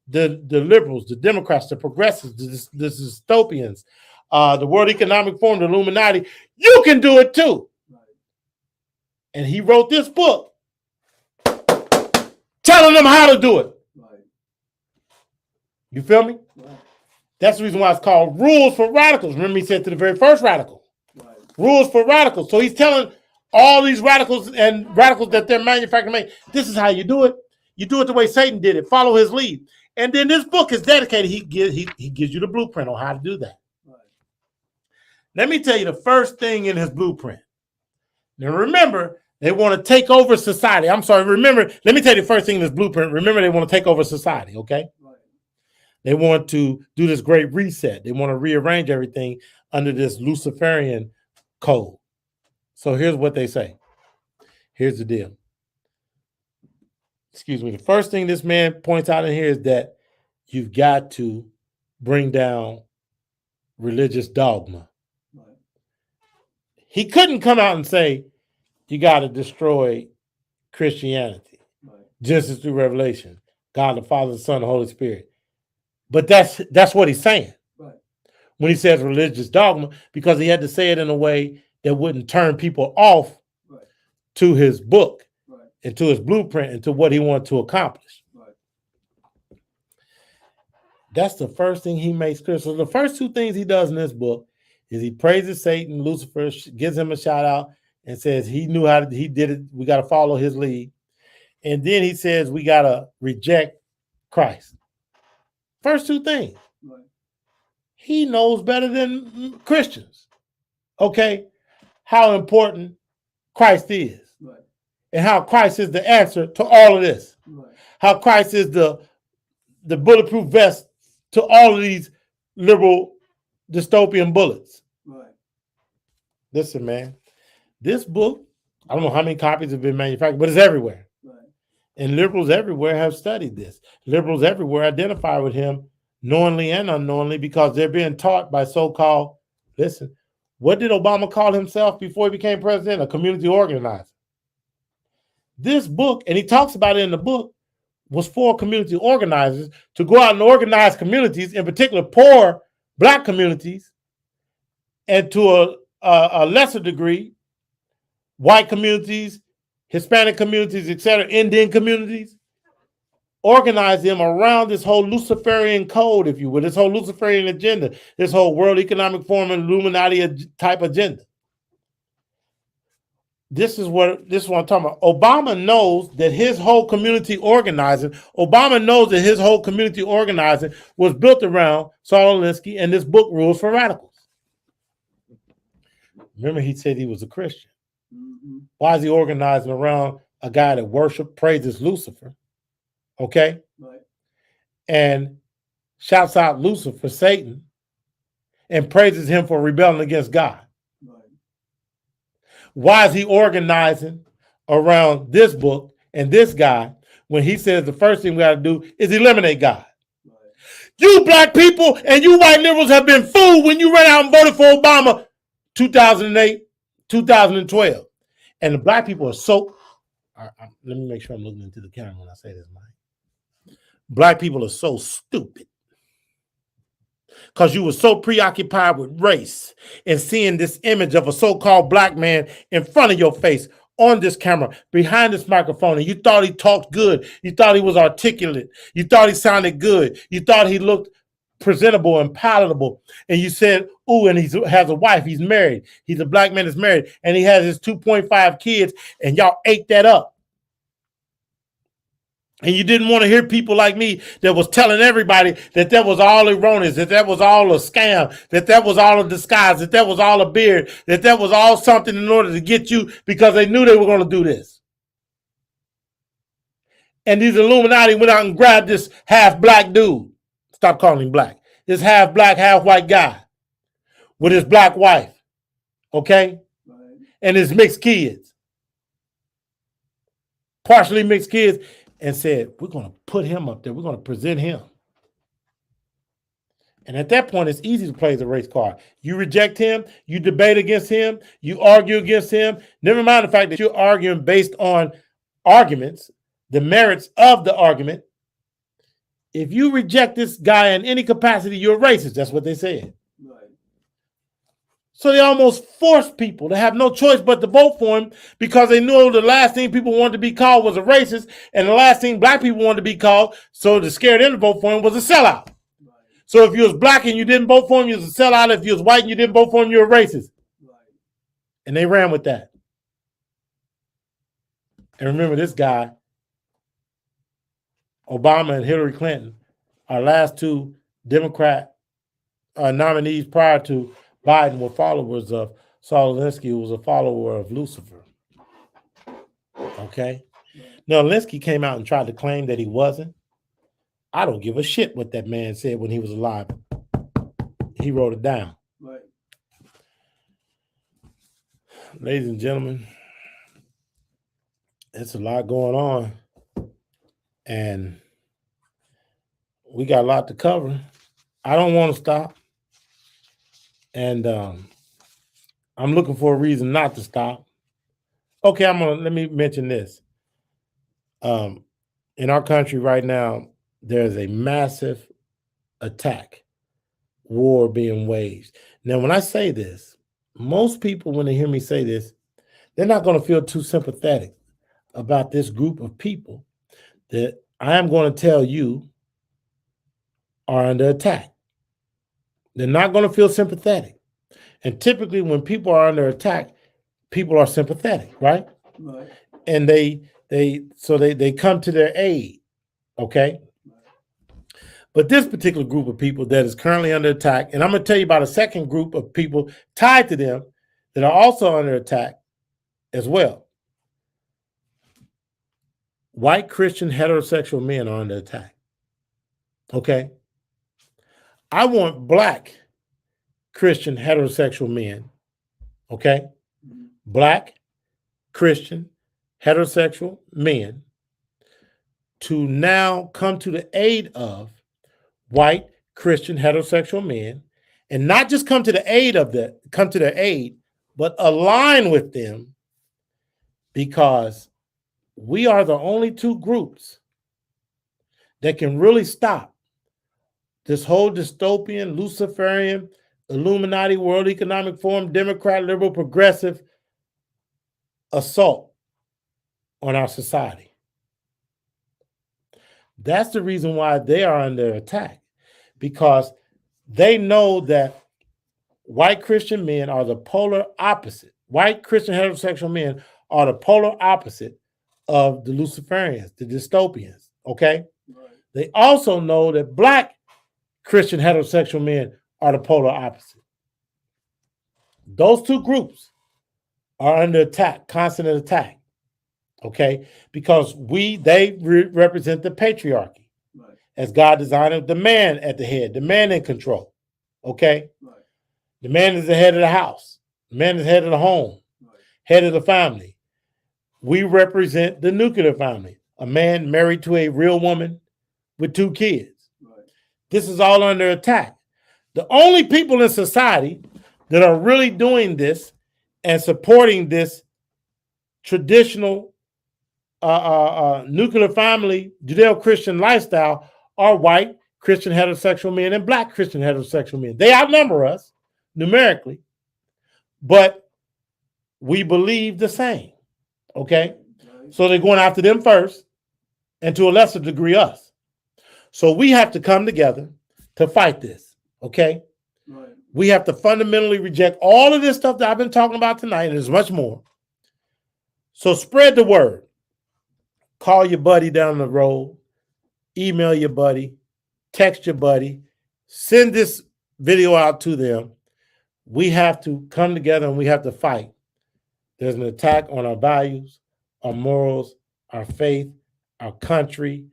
the liberals, the Democrats, the progressives, the dystopians, the World Economic Forum, the Illuminati, you can do it too. Right. And he wrote this book telling them how to do it. Right. You feel me? Right. That's the reason why it's called Rules for Radicals. Remember, he said to the very first radical, Right. Rules for Radicals. So he's telling all these radicals and radicals that they're manufacturing, this is how you do it. You do it the way Satan did it. Follow his lead. And then this book is dedicated. He gives you the blueprint on how to do that. Right. Let me tell you the first thing in his blueprint. Now remember, they want to take over society. I'm sorry, remember, let me tell you the first thing in this blueprint. Remember, they want to take over society, okay? Right. They want to do this great reset. They want to rearrange everything under this Luciferian code. So here's what they say. Here's the deal. Excuse me. The first thing this man points out in here is that you've got to bring down religious dogma. Right. He couldn't come out and say, you got to destroy Christianity, Right. Genesis through Revelation, God the Father, the Son, the Holy Spirit. But that's what he's saying. Right. When he says religious dogma, because he had to say it in a way that wouldn't turn people off Right. to his book, Right. and to his blueprint, and to what he wanted to accomplish. Right. That's the first thing he makes clear. So the first two things he does in this book is he praises Satan, Lucifer, gives him a shout out, and says he knew how to, he did it. We got to follow his lead. And then he says we got to reject Christ. First two things. Right. He knows better than Christians. Okay. How important Christ is. Right. And how Christ is the answer to all of this. Right. How Christ is the bulletproof vest to all of these liberal dystopian bullets. Right. Listen, man, this book, I don't know how many copies have been manufactured, but it's everywhere. Right. And liberals everywhere have studied this. Liberals everywhere identify with him knowingly and unknowingly because they're being taught by so-called, listen, what did Obama call himself before he became president? A community organizer. This book, and he talks about it in the book, was for community organizers to go out and organize communities, in particular poor Black communities, and to a lesser degree, white communities, Hispanic communities, etc., Indian communities, organize them around this whole Luciferian code, if you will, this whole Luciferian agenda, this whole World Economic Forum and Illuminati type agenda. This is what I'm talking about. Obama knows that his whole community organizing, was built around Saul Alinsky and this book, Rules for Radicals. Remember, he said he was a Christian. Mm-hmm. Why is he organizing around a guy that praises Lucifer? Okay? Right. And shouts out Lucifer, Satan, and praises him for rebelling against God. Right. Why is he organizing around this book and this guy when he says the first thing we got to do is eliminate God? Right. You Black people and you white liberals have been fooled when you ran out and voted for Obama 2008, 2012. And the Black people are so, let me make sure I'm looking into the camera when I say this, Mike. Black people are so stupid because you were so preoccupied with race and seeing this image of a so-called Black man in front of your face on this camera, behind this microphone, and you thought he talked good. You thought he was articulate. You thought he sounded good. You thought he looked presentable and palatable. And you said, ooh, and he has a wife. He's married. He's a Black man that's married. And he has his 2.5 kids, and y'all ate that up. And you didn't want to hear people like me that was telling everybody that that was all erroneous, that was all a scam, that was all a disguise, that was all a beard, that was all something in order to get you because they knew they were going to do this. And these Illuminati went out and grabbed this half Black dude. Stop calling him Black. This half Black, half white guy with his Black wife. Okay? Right. And his mixed kids. Partially mixed kids. And said, we're going to put him up there. We're going to present him. And at that point, it's easy to play the race card. You reject him. You debate against him. You argue against him. Never mind the fact that you're arguing based on arguments, the merits of the argument. If you reject this guy in any capacity, you're racist. That's what they said. Right. So they almost forced people to have no choice but to vote for him because they knew the last thing people wanted to be called was a racist, and the last thing Black people wanted to be called, so to scare them to vote for him, was a sellout. Right. So if you was Black and you didn't vote for him, you was a sellout. If you was white and you didn't vote for him, you were racist. Right. And they ran with that. And remember, this guy, Obama and Hillary Clinton, our last two Democrat nominees prior to Biden, were followers of Saul Alinsky, who was a follower of Lucifer. Okay? Now, Alinsky came out and tried to claim that he wasn't. I don't give a shit what that man said when he was alive. He wrote it down. Right. Ladies and gentlemen, it's a lot going on. And we got a lot to cover. I don't want to stop. And I'm looking for a reason not to stop. Okay, let me mention this. In our country right now, there's a massive attack, war being waged. Now, when I say this, most people, when they hear me say this, they're not going to feel too sympathetic about this group of people that I am going to tell you are under attack. They're not going to feel sympathetic. And typically when people are under attack, people are sympathetic, right? Right. And they come to their aid, okay? But this particular group of people that is currently under attack, and I'm going to tell you about a second group of people tied to them that are also under attack as well. White Christian heterosexual men are under attack. Okay? I want Black Christian heterosexual men, okay? Black Christian heterosexual men to now come to the aid of white Christian heterosexual men, and not just come to the aid of come to their aid, but align with them, because we are the only two groups that can really stop this whole dystopian, Luciferian, Illuminati, World Economic Forum, Democrat, liberal, progressive assault on our society. That's the reason why they are under attack, because they know that white Christian men are the polar opposite. White Christian heterosexual men are the polar opposite of the Luciferians, the dystopians, okay? Right. They also know that Black Christian heterosexual men are the polar opposite. Those two groups are under attack, constant attack, okay? Because they represent the patriarchy, right, as God designed it, the man at the head, the man in control, okay? Right. The man is the head of the house. The man is the head of the home, right, head of the family. We represent the nuclear family, a man married to a real woman with 2 kids. Right. This is all under attack. The only people in society that are really doing this and supporting this traditional nuclear family, Judeo-Christian lifestyle are white Christian heterosexual men and Black Christian heterosexual men. They outnumber us numerically, but we believe the same, okay? So they're going after them first, and to a lesser degree us. So we have to come together to fight this, okay? Right. We have to fundamentally reject all of this stuff that I've been talking about tonight, and there's much more. So spread the word. Call your buddy down the road, email your buddy, text your buddy, send this video out to them. We have to come together and we have to fight. There's an attack on our values, our morals, our faith, our country,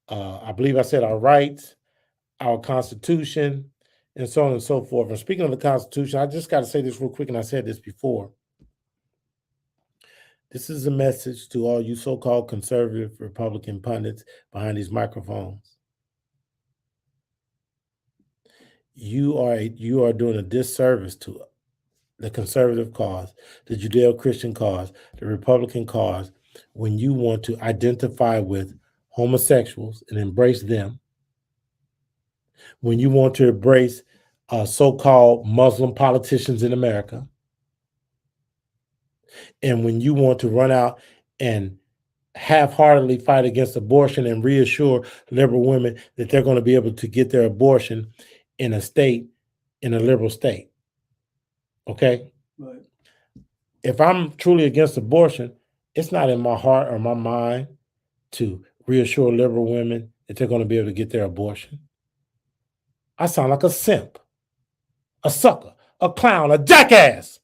I believe I said our rights, our Constitution, and so on and so forth. And speaking of the Constitution, I just got to say this real quick, and I said this before. This is a message to all you so-called conservative Republican pundits behind these microphones. You are doing a disservice to the conservative cause, the Judeo-Christian cause, the Republican cause, when you want to identify with homosexuals and embrace them, when you want to embrace so-called Muslim politicians in America, and when you want to run out and half-heartedly fight against abortion and reassure liberal women that they're going to be able to get their abortion in a liberal state. Okay? Right. If I'm truly against abortion, it's not in my heart or my mind to reassure liberal women that they're going to be able to get their abortion. I sound like a simp, a sucker, a clown, a jackass,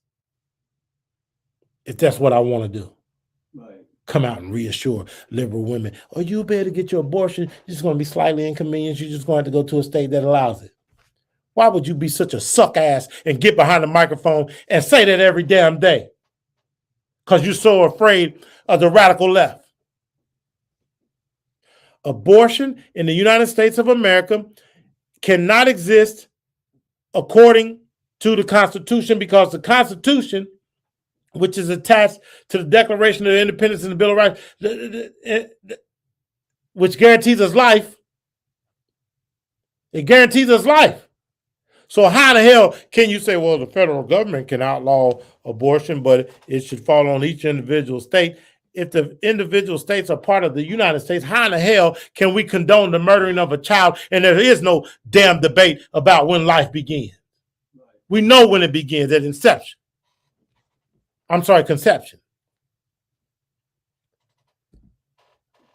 if that's what I want to do. Right. Come out and reassure liberal women, oh, you'll be able to get your abortion. It's just going to be slightly inconvenient. You're just going to have to go to a state that allows it. Why would you be such a suck ass and get behind the microphone and say that every damn day? Because you're so afraid of the radical left. Abortion in the United States of America cannot exist according to the Constitution, because the Constitution, which is attached to the Declaration of Independence and the Bill of Rights, which guarantees us life, it guarantees us life. So how the hell can you say, well, the federal government can outlaw abortion, but it should fall on each individual state? If the individual states are part of the United States, how in the hell can we condone the murdering of a child? And there is no damn debate about when life begins. Right. We know when it begins, at inception. I'm sorry, conception.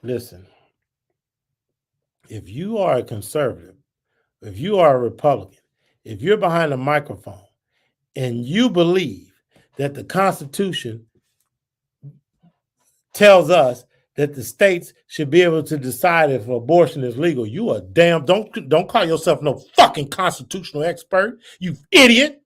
Listen, if you are a conservative, if you are a Republican, if you're behind a microphone and you believe that the Constitution tells us that the states should be able to decide if abortion is legal, you are damn, don't call yourself no fucking constitutional expert, you idiot.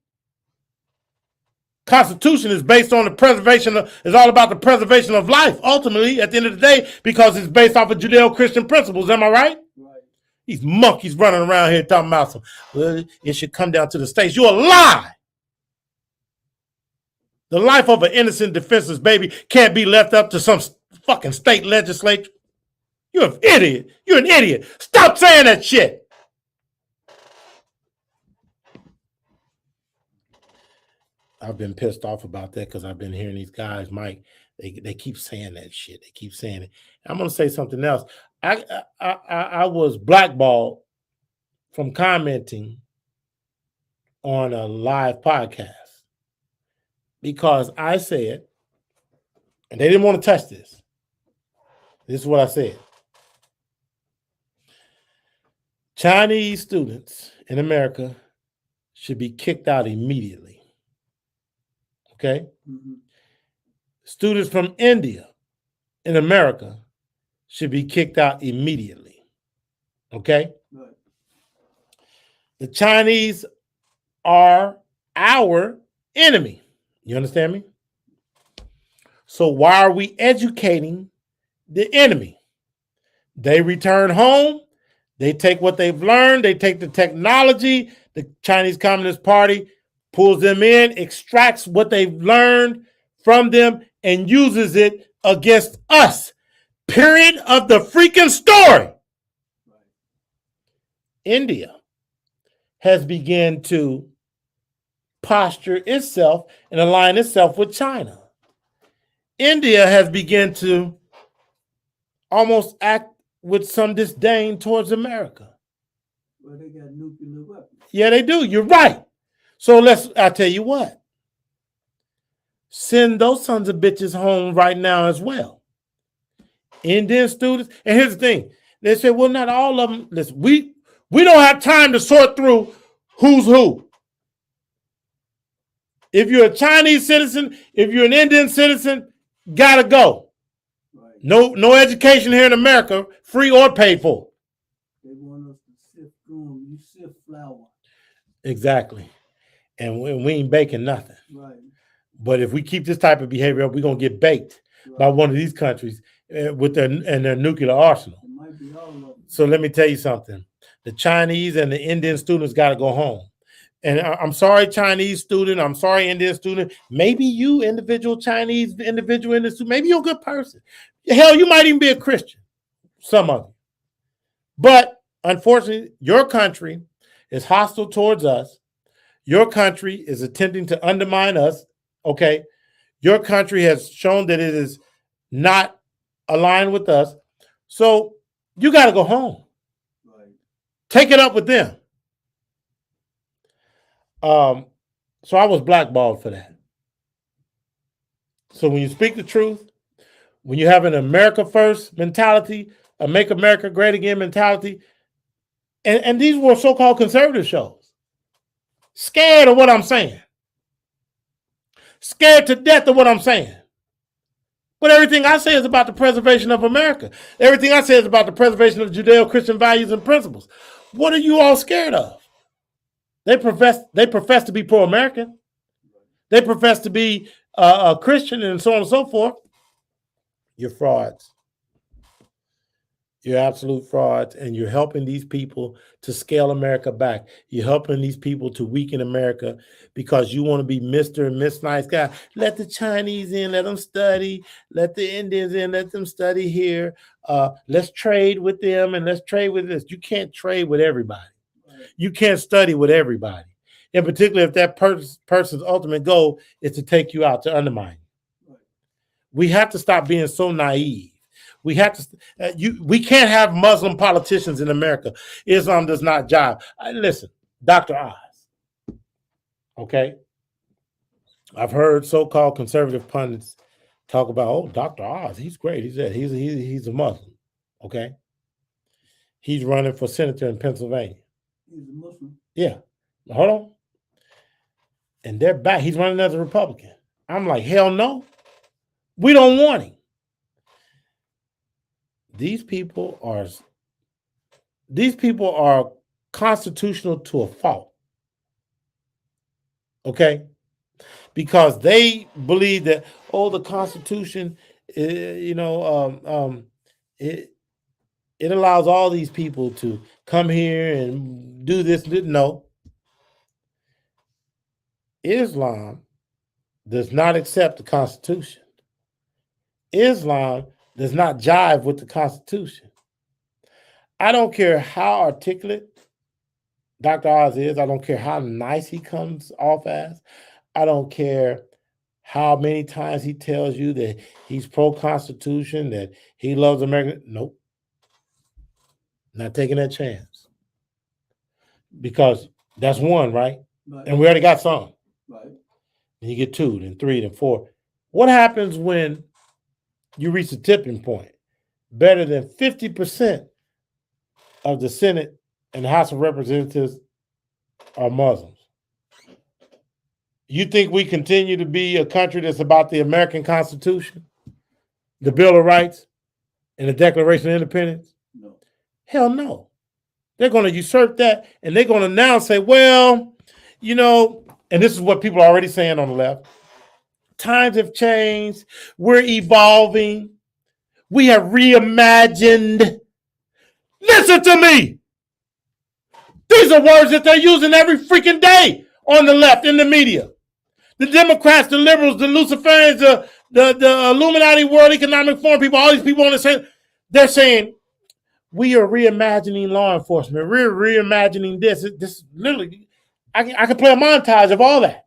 Constitution is based on the preservation of, is all about the preservation of life, ultimately, at the end of the day, because it's based off of Judeo-Christian principles. Am I right? Right. These monkeys running around here talking about some, well, it should come down to the states. You're a lie. The life of an innocent, defenseless baby can't be left up to some fucking state legislature. You're an idiot. You're an idiot. Stop saying that shit. I've been pissed off about that because I've been hearing these guys, Mike, they keep saying that shit. They keep saying it. I'm going to say something else. I was blackballed from commenting on a live podcast because I said, and they didn't want to touch this. This is what I said. Chinese students in America should be kicked out immediately. Okay? Mm-hmm. Students from India in America should be kicked out immediately. Okay? Right. The Chinese are our enemy. You understand me? So why are we educating the enemy? They return home. They take what they've learned. They take the technology. The Chinese Communist Party pulls them in, extracts what they've learned from them, and uses it against us. Period of the freaking story. Right. India has begun to posture itself and align itself with China. India has begun to almost act with some disdain towards America. Well, they got nuclear weapons. Yeah, they do. You're right. So I tell you what. Send those sons of bitches home right now as well. Indian students. And here's the thing. They say, well, not all of them. Listen, we don't have time to sort through who's who. If you're a Chinese citizen, if you're an Indian citizen, gotta go. Right. No education here in America, free or paid for. They want us to sift through them. You sift flour. Exactly. And we ain't baking nothing. Right. But if we keep this type of behavior up, we're going to get baked by one of these countries with their nuclear arsenal. It might be all of them. So let me tell you something. The Chinese and the Indian students got to go home. And I'm sorry, Chinese student. I'm sorry, Indian student. Maybe you, individual Chinese, individual Indian student, maybe you're a good person. Hell, you might even be a Christian. Some of you. But unfortunately, your country is hostile towards us. Your country is attempting to undermine us, okay? Your country has shown that it is not aligned with us. So you got to go home. Right. Take it up with them. So I was blackballed for that. So when you speak the truth, when you have an America first mentality, a make America great again mentality, and these were so-called conservative shows. Scared of what I'm saying. Scared to death of what I'm saying. But everything I say is about the preservation of America. Everything I say is about the preservation of Judeo-Christian values and principles. What are you all scared of? They profess to be pro-American. They profess to be a Christian and so on and so forth. You're frauds. You're absolute frauds, and you're helping these people to scale America back. You're helping these people to weaken America because you want to be Mr. and Miss Nice Guy. Let the Chinese in, let them study. Let the Indians in, let them study here. Let's trade with them and let's trade with this. You can't trade with everybody. You can't study with everybody. In particular, if that person's ultimate goal is to take you out, to undermine you. We have to stop being so naive. We have to. We can't have Muslim politicians in America. Islam does not jive. Listen, Dr. Oz. Okay. I've heard so-called conservative pundits talk about, oh, Dr. Oz, he's great. He's a Muslim. Okay. He's running for senator in Pennsylvania. He's a Muslim. Yeah. Hold on. And they're back. He's running as a Republican. I'm like, hell no. We don't want him. These people are constitutional to a fault. Okay? Because they believe that, oh, the Constitution, it allows all these people to come here and do this. No. Islam does not accept the Constitution. Islam does not jive with the Constitution. I don't care how articulate Dr. Oz is. I don't care how nice he comes off as. I don't care how many times he tells you that he's pro-Constitution, that he loves America. Nope. Not taking that chance. Because that's one, right? Right. And we already got some. Right. And you get 2, then 3, then 4. What happens when you reach the tipping point? Better than 50% of the Senate and the House of Representatives are Muslims. You think we continue to be a country that's about the American Constitution, the Bill of Rights, and the Declaration of Independence? No. Hell no. They're going to usurp that, and they're going to now say, well, and this is what people are already saying on the left. Times have changed. We're evolving. We have reimagined. Listen to me. These are words that they're using every freaking day on the left in the media. The Democrats, the liberals, the Luciferians, the Illuminati World Economic Forum people, all these people on the same, they're saying, we are reimagining law enforcement. We're reimagining this. This literally, I can play a montage of all that.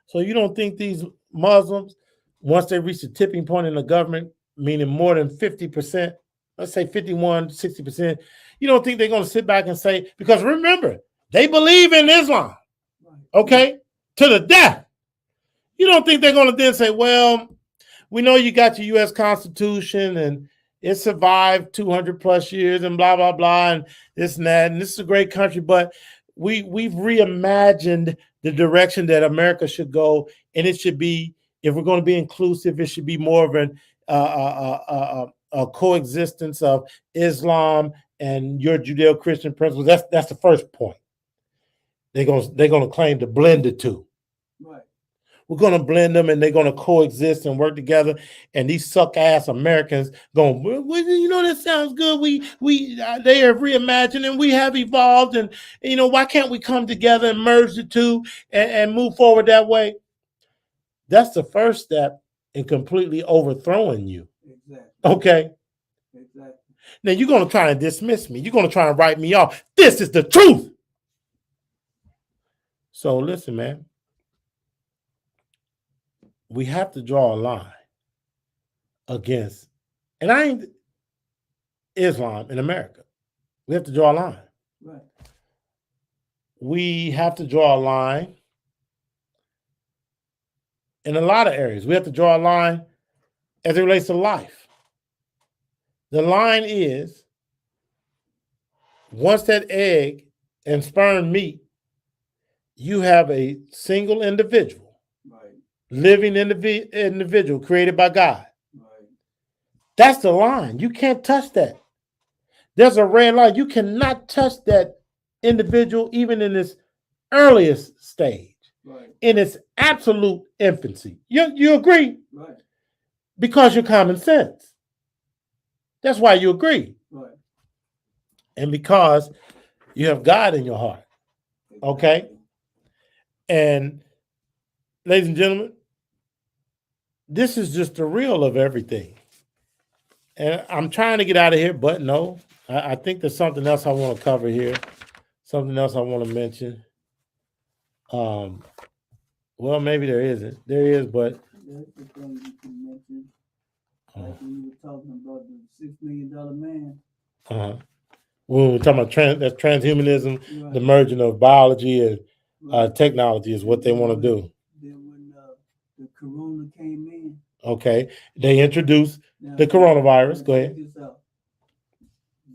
So you don't think these Muslims, once they reach the tipping point in the government, meaning more than 50%, let's say 51, 60%, you don't think they're going to sit back and say, because remember, they believe in Islam, okay, to the death. You don't think they're going to then say, well, we know you got your U.S. Constitution and it survived 200 plus years and blah, blah, blah, and this and that, and this is a great country, but we've reimagined the direction that America should go, and it should be, if we're going to be inclusive, it should be more of a coexistence of Islam and your Judeo-Christian principles. That's the first point. They're going to claim to blend the two. Right. We're going to blend them, and they're going to coexist and work together. And these suck-ass Americans going, well, that sounds good. They have reimagined and we have evolved, and why can't we come together and merge the two and move forward that way? That's the first step in completely overthrowing you. Exactly. Okay. Exactly. Now you're going to try and dismiss me. You're going to try and write me off. This is the truth. So listen, man. We have to draw a line against, and I ain't Islam in America. We have to draw a line. Right. We have to draw a line in a lot of areas. We have to draw a line as it relates to life. The line is, once that egg and sperm meet, you have a single individual, Right. living individual created by God. Right. That's the line. You can't touch that. There's a red line. You cannot touch that individual even in its earliest stage, Right. in its absolute infancy. You agree? Right. Because you're common sense. That's why you agree. Right. And because you have God in your heart. Okay? Exactly. And ladies and gentlemen, this is just the real of everything. And I'm trying to get out of here, but no, I think there's something else I want to cover here. Something else I want to mention. Well, maybe there isn't. There is, but That's the thing you can mention. Like when you were talking about the $6 million man. when we're talking about transhumanism, Right. the merging of biology and Right. technology is what they want to do. the corona came in. Okay. They introduced Now, the coronavirus. now Go check ahead. this out.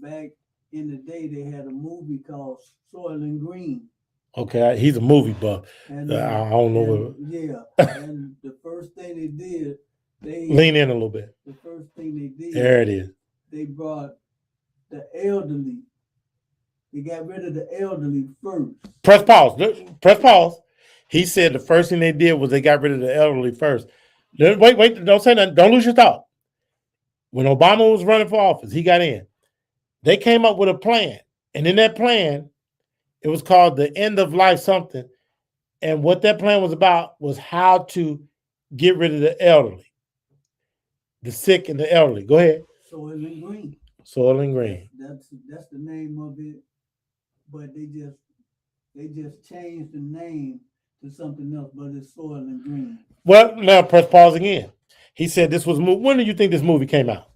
Back in the day, they had a movie called Soylent Green. Okay. He's a movie buff. And I don't know. and, yeah, and the first thing they did, Lean in a little bit. the first thing they did, There it is. they brought the elderly. They got rid of the elderly first. Press pause. Press pause. He said the first thing they did was they got rid of the elderly first. Wait. Don't say nothing. Don't lose your thought. When Obama was running for office, he got in. They came up with a plan. And in that plan, it was called the end of life something. And what that plan was about was how to get rid of the elderly, the sick and the elderly. Go ahead. Soylent Green. Soylent Green. That's the name of it. But they just changed the name to something else, but it's Soylent Green. Well, now press pause again. He said this was when do you think this movie came out?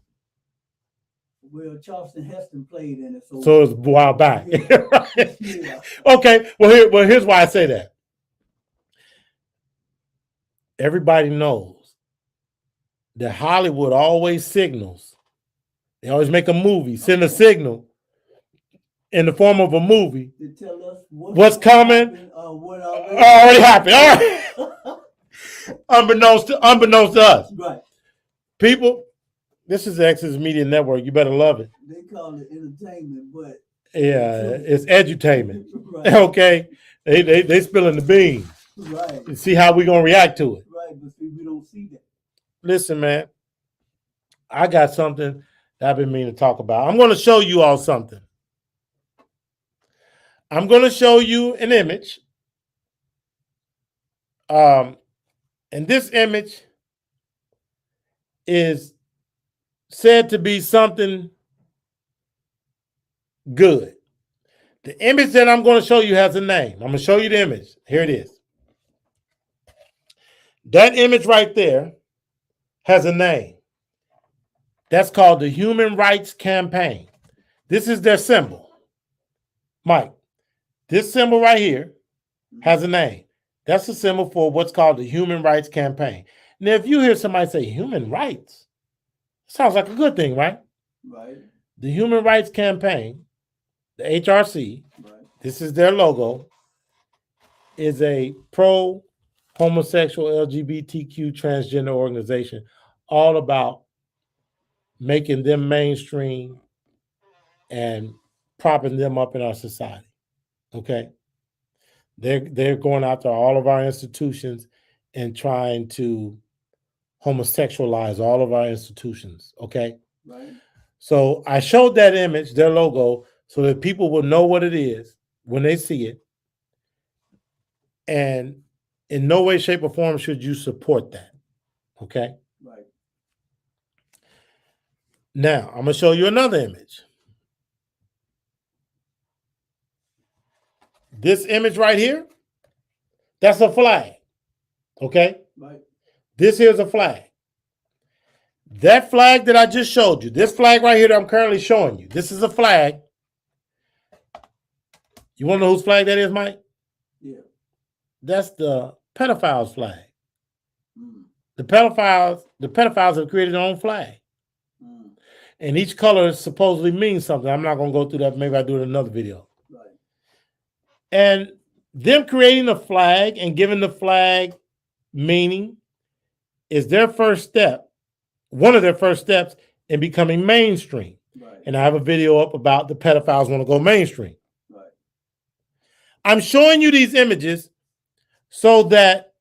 Well, Charleston Heston played in it, so it was a while back. Yeah. Yeah. Okay. Well, here's why I say that. Everybody knows that Hollywood always signals. They always make a movie, send a signal in the form of a movie. To tell us what's coming. What already happened. All right. Unbeknownst to us. Right. People, this is the Exodus Media Network. You better love it. They call it entertainment, but yeah, it's edutainment. Right. Okay. They spilling the beans. Right. And see how we gonna react to it. Right, but see, we don't see that. Listen, man, I got something that I've been meaning to talk about. I'm gonna show you all something. I'm gonna show you an image. And this image is said to be something good. The image that I'm going to show you has a name. I'm going to show you the image. Here it is. That image right there has a name. That's called the Human Rights Campaign. This is their symbol. Mike, this symbol right here has a name. That's a symbol for what's called the Human Rights Campaign. Now, if you hear somebody say human rights, sounds like a good thing, right? Right. The Human Rights Campaign, the HRC, Right. This is their logo, is a pro-homosexual, LGBTQ, transgender organization, all about making them mainstream and propping them up in our society. Okay? They're going after all of our institutions and trying to homosexualize all of our institutions. Okay? Right. So I showed that image, their logo, so that people will know what it is when they see it. And in no way, shape, or form should you support that. Okay? Right. Now, I'm going to show you another image. This image right here, that's a flag. Okay? Right. This here's a flag. That flag that I just showed you, this flag right here that I'm currently showing you, this is a flag. You want to know whose flag that is, Mike? Yeah. That's the pedophiles' flag. Mm. The pedophiles have created their own flag. Mm. And each color supposedly means something. I'm not going to go through that. Maybe I'll do it in another video. Right. And them creating a flag and giving the flag meaning is their first step, one of their first steps in becoming mainstream. Right. And I have a video up about the pedophiles want to go mainstream. Right. I'm showing you these images so that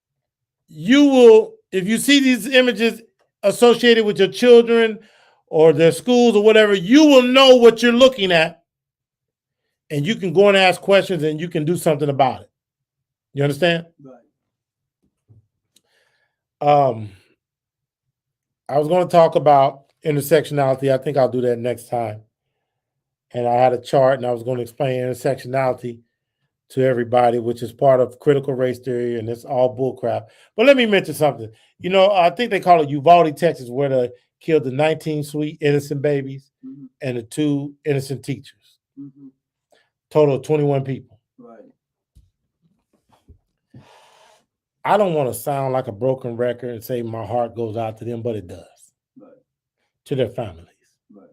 you will, if you see these images associated with your children or their schools or whatever, you will know what you're looking at and you can go and ask questions and you can do something about it. You understand? Right. I was going to talk about intersectionality. I think I'll do that next time. And I had a chart and I was going to explain intersectionality to everybody, which is part of critical race theory, and it's all bullcrap. But let me mention something. You know, I think they call it Uvalde, Texas, where they killed the 19 sweet innocent babies and the 2 innocent teachers. Total of 21 people. Right. I don't want to sound like a broken record and say my heart goes out to them, but it does. Right. To their families. Right.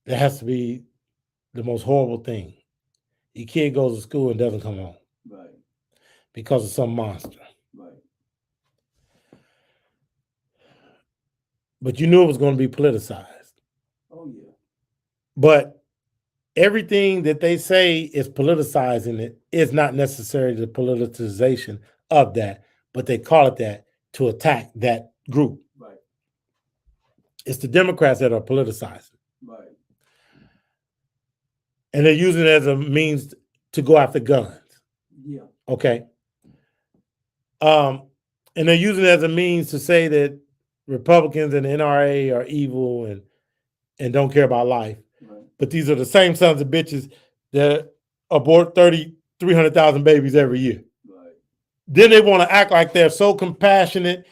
That has to be the most horrible thing. Your kid goes to school and doesn't come home. Right. Because of some monster. Right. But you knew it was going to be politicized. Oh yeah. But everything that they say is politicizing it is not necessarily the politicization of that, but they call it that to attack that group. Right. It's the Democrats that are politicizing. Right. And they're using it as a means to go after guns. Yeah. Okay. And they're using it as a means to say that Republicans and the NRA are evil and don't care about life. Right. But these are the same sons of bitches that abort 300,000 babies every year. Right. Then they want to act like they're so compassionate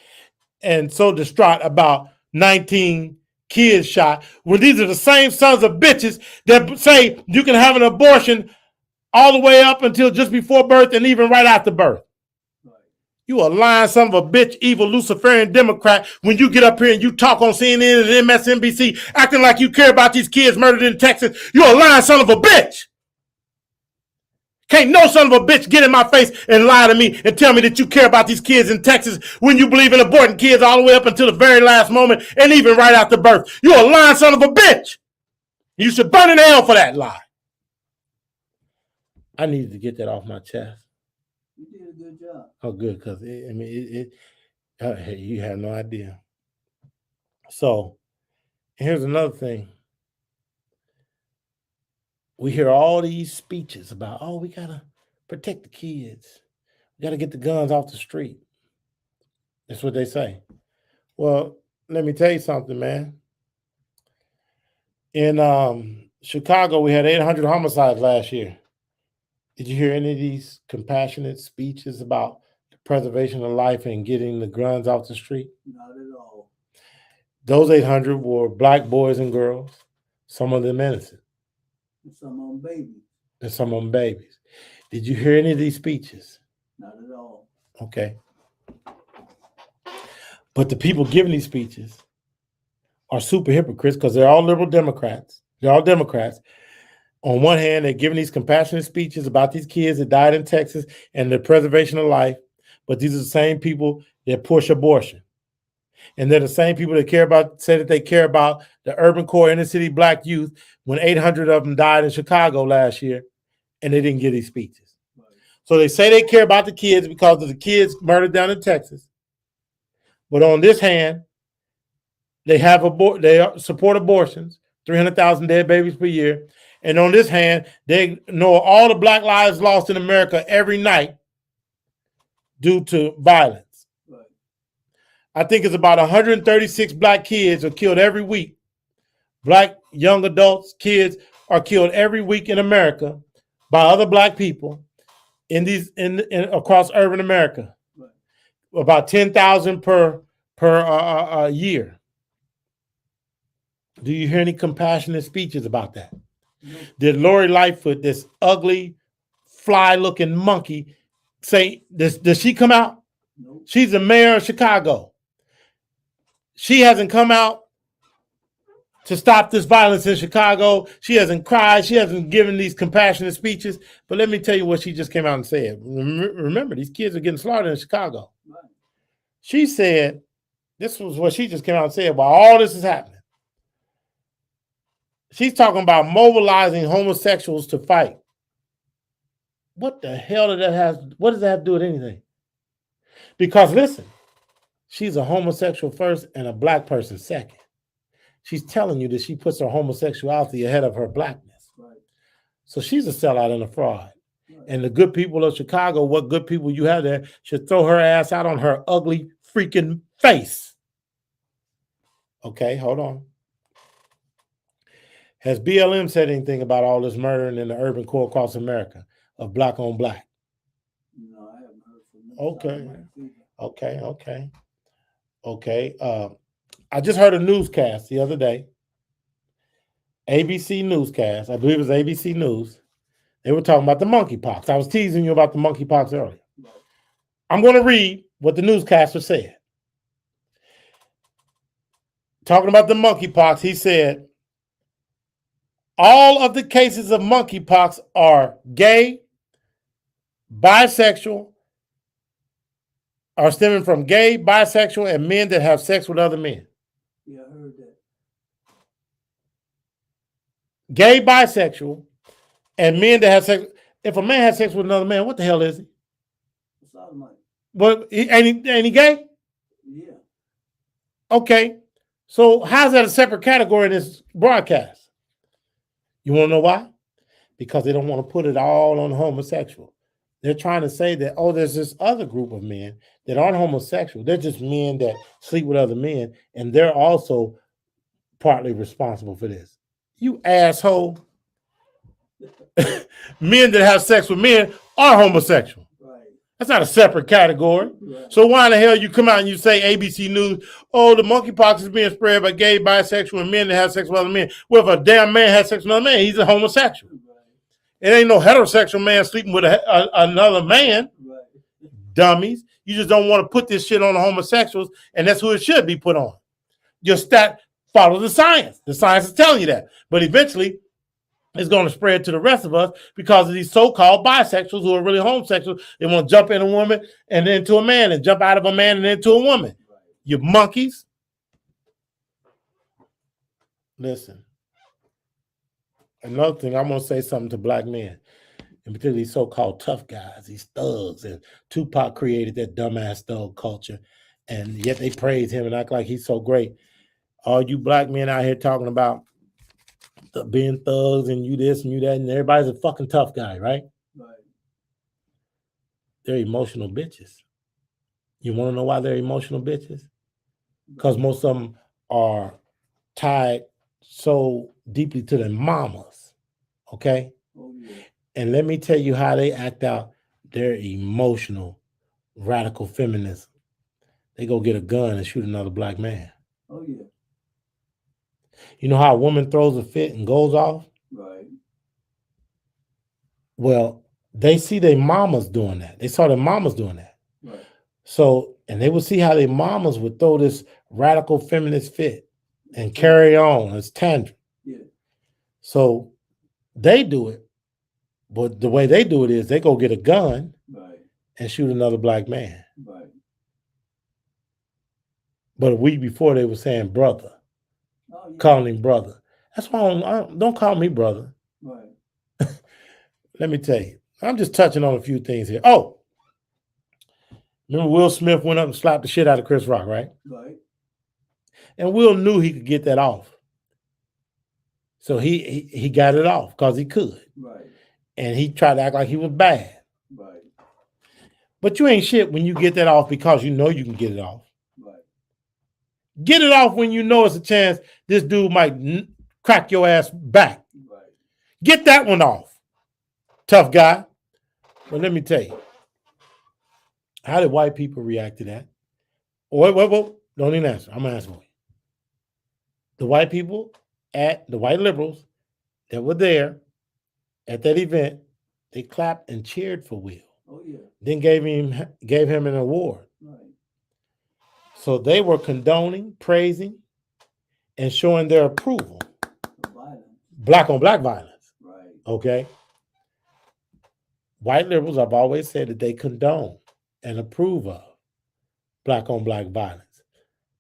and so distraught about 19 kids shot, when these are the same sons of bitches that say you can have an abortion all the way up until just before birth and even right after birth. Right. You a lying son of a bitch, evil Luciferian Democrat, when you get up here and you talk on CNN and MSNBC acting like you care about these kids murdered in Texas. You're a lying son of a bitch. Can't no son of a bitch get in my face and lie to me and tell me that you care about these kids in Texas when you believe in aborting kids all the way up until the very last moment and even right after birth. You're a lying son of a bitch. You should burn in hell for that lie. I needed to get that off my chest. You did a good job. Oh, good, because you have no idea. So, here's another thing. We hear all these speeches about, oh, we got to protect the kids. We got to get the guns off the street. That's what they say. Well, let me tell you something, man. In Chicago, we had 800 homicides last year. Did you hear any of these compassionate speeches about the preservation of life and getting the guns off the street? Not at all. Those 800 were black boys and girls, some of them innocent. And some of them babies. And some of them babies. Did you hear any of these speeches? Not at all. Okay. But the people giving these speeches are super hypocrites because they're all liberal Democrats. They're all Democrats. On one hand, they're giving these compassionate speeches about these kids that died in Texas and the preservation of life. But these are the same people that push abortion. And they're the same people that say that they care about the urban core inner city black youth when 800 of them died in Chicago last year and they didn't give these speeches. Right. So they say they care about the kids because of the kids murdered down in Texas. But on this hand, they support abortions, 300,000 dead babies per year. And on this hand, they know all the black lives lost in America every night due to violence. I think it's about 136 black kids are killed every week. Black young adults, kids are killed every week in America by other black people across urban America. Right. About 10,000 per year. Do you hear any compassionate speeches about that? No. Did Lori Lightfoot, this ugly, fly-looking monkey, say, does she come out? No. She's the mayor of Chicago. She hasn't come out to stop this violence in Chicago. She hasn't cried. She hasn't given these compassionate speeches. But let me tell you what she just came out and said. Remember, these kids are getting slaughtered in Chicago. Right. She said, this was what she just came out and said while all this is happening. She's talking about mobilizing homosexuals to fight. What the hell what does that have to do with anything? Because listen, she's a homosexual first and a black person second. She's telling you that she puts her homosexuality ahead of her blackness. Right. So she's a sellout and a fraud. Right. And the good people of Chicago, what good people you have there, should throw her ass out on her ugly freaking face. Okay, hold on. Has BLM said anything about all this murdering in the urban core across America of black on black? No, I haven't heard from them. Okay. I just heard a newscast the other day. ABC newscast. I believe it was ABC News. They were talking about the monkeypox. I was teasing you about the monkeypox earlier. I'm going to read what the newscaster said. Talking about the monkeypox, he said, all of the cases of monkeypox are gay, bisexual, are stemming from gay, bisexual, and men that have sex with other men. Yeah, I heard that. Gay, bisexual, and men that have sex. If a man has sex with another man, what the hell is he? Sodomite. But ain't he gay? Yeah. Okay. So how's that a separate category in this broadcast? You want to know why? Because they don't want to put it all on homosexual. They're trying to say that, oh, there's this other group of men that aren't homosexual. They're just men that sleep with other men, and they're also partly responsible for this. You asshole. Men that have sex with men are homosexual. Right. That's not a separate category. Right. So why in the hell you come out and you say ABC News, oh, the monkeypox is being spread by gay, bisexual, and men that have sex with other men. Well, if a damn man has sex with another man, he's a homosexual. Right. It ain't no heterosexual man sleeping with another man. Right. Dummies. You just don't want to put this shit on the homosexuals, and that's who it should be put on. Just that follow the science. The science is telling you that. But eventually, it's going to spread to the rest of us because of these so-called bisexuals who are really homosexuals. They want to jump in a woman and then to a man and jump out of a man and into a woman. Right. You monkeys. Listen. Another thing, I'm going to say something to black men, and particularly these so-called tough guys, these thugs. And Tupac created that dumbass thug culture, and yet they praise him and act like he's so great. All you black men out here talking about being thugs and you this and you that, and everybody's a fucking tough guy, right? Right. They're emotional bitches. You want to know why they're emotional bitches? Because most of them are tied so deeply to their mamas, okay? Oh, yeah. And let me tell you how they act out their emotional radical feminism. They go get a gun and shoot another black man. Oh, yeah. You know how a woman throws a fit and goes off? Right. Well, they see their mamas doing that. They saw their mamas doing that. Right. So, and they would see how their mamas would throw this radical feminist fit and carry on as tantrum. Yeah. So they do it, but the way they do it is they go get a gun Right. and shoot another black man. Right. But a week before they were saying brother, Oh, yeah. calling him brother. That's why don't call me brother. Right. Let me tell you, I'm just touching on a few things here. Oh, remember Will Smith went up and slapped the shit out of Chris Rock, right? Right. And Will knew he could get that off. So he got it off because he could. Right. And he tried to act like he was bad. Right. But you ain't shit when you get that off because you know you can get it off. Right. Get it off when you know it's a chance this dude might crack your ass back. Right. Get that one off. Tough guy. But let me tell you, how did white people react to that? Wait. Don't even answer. I'm going to answer for you. The white people the white liberals that were there at that event, they clapped and cheered for Will. Oh, yeah. Then gave him an award. Right. So they were condoning, praising, and showing their approval. Violence. Black on black violence. Right. Okay. White liberals, I've always said that they condone and approve of black on black violence.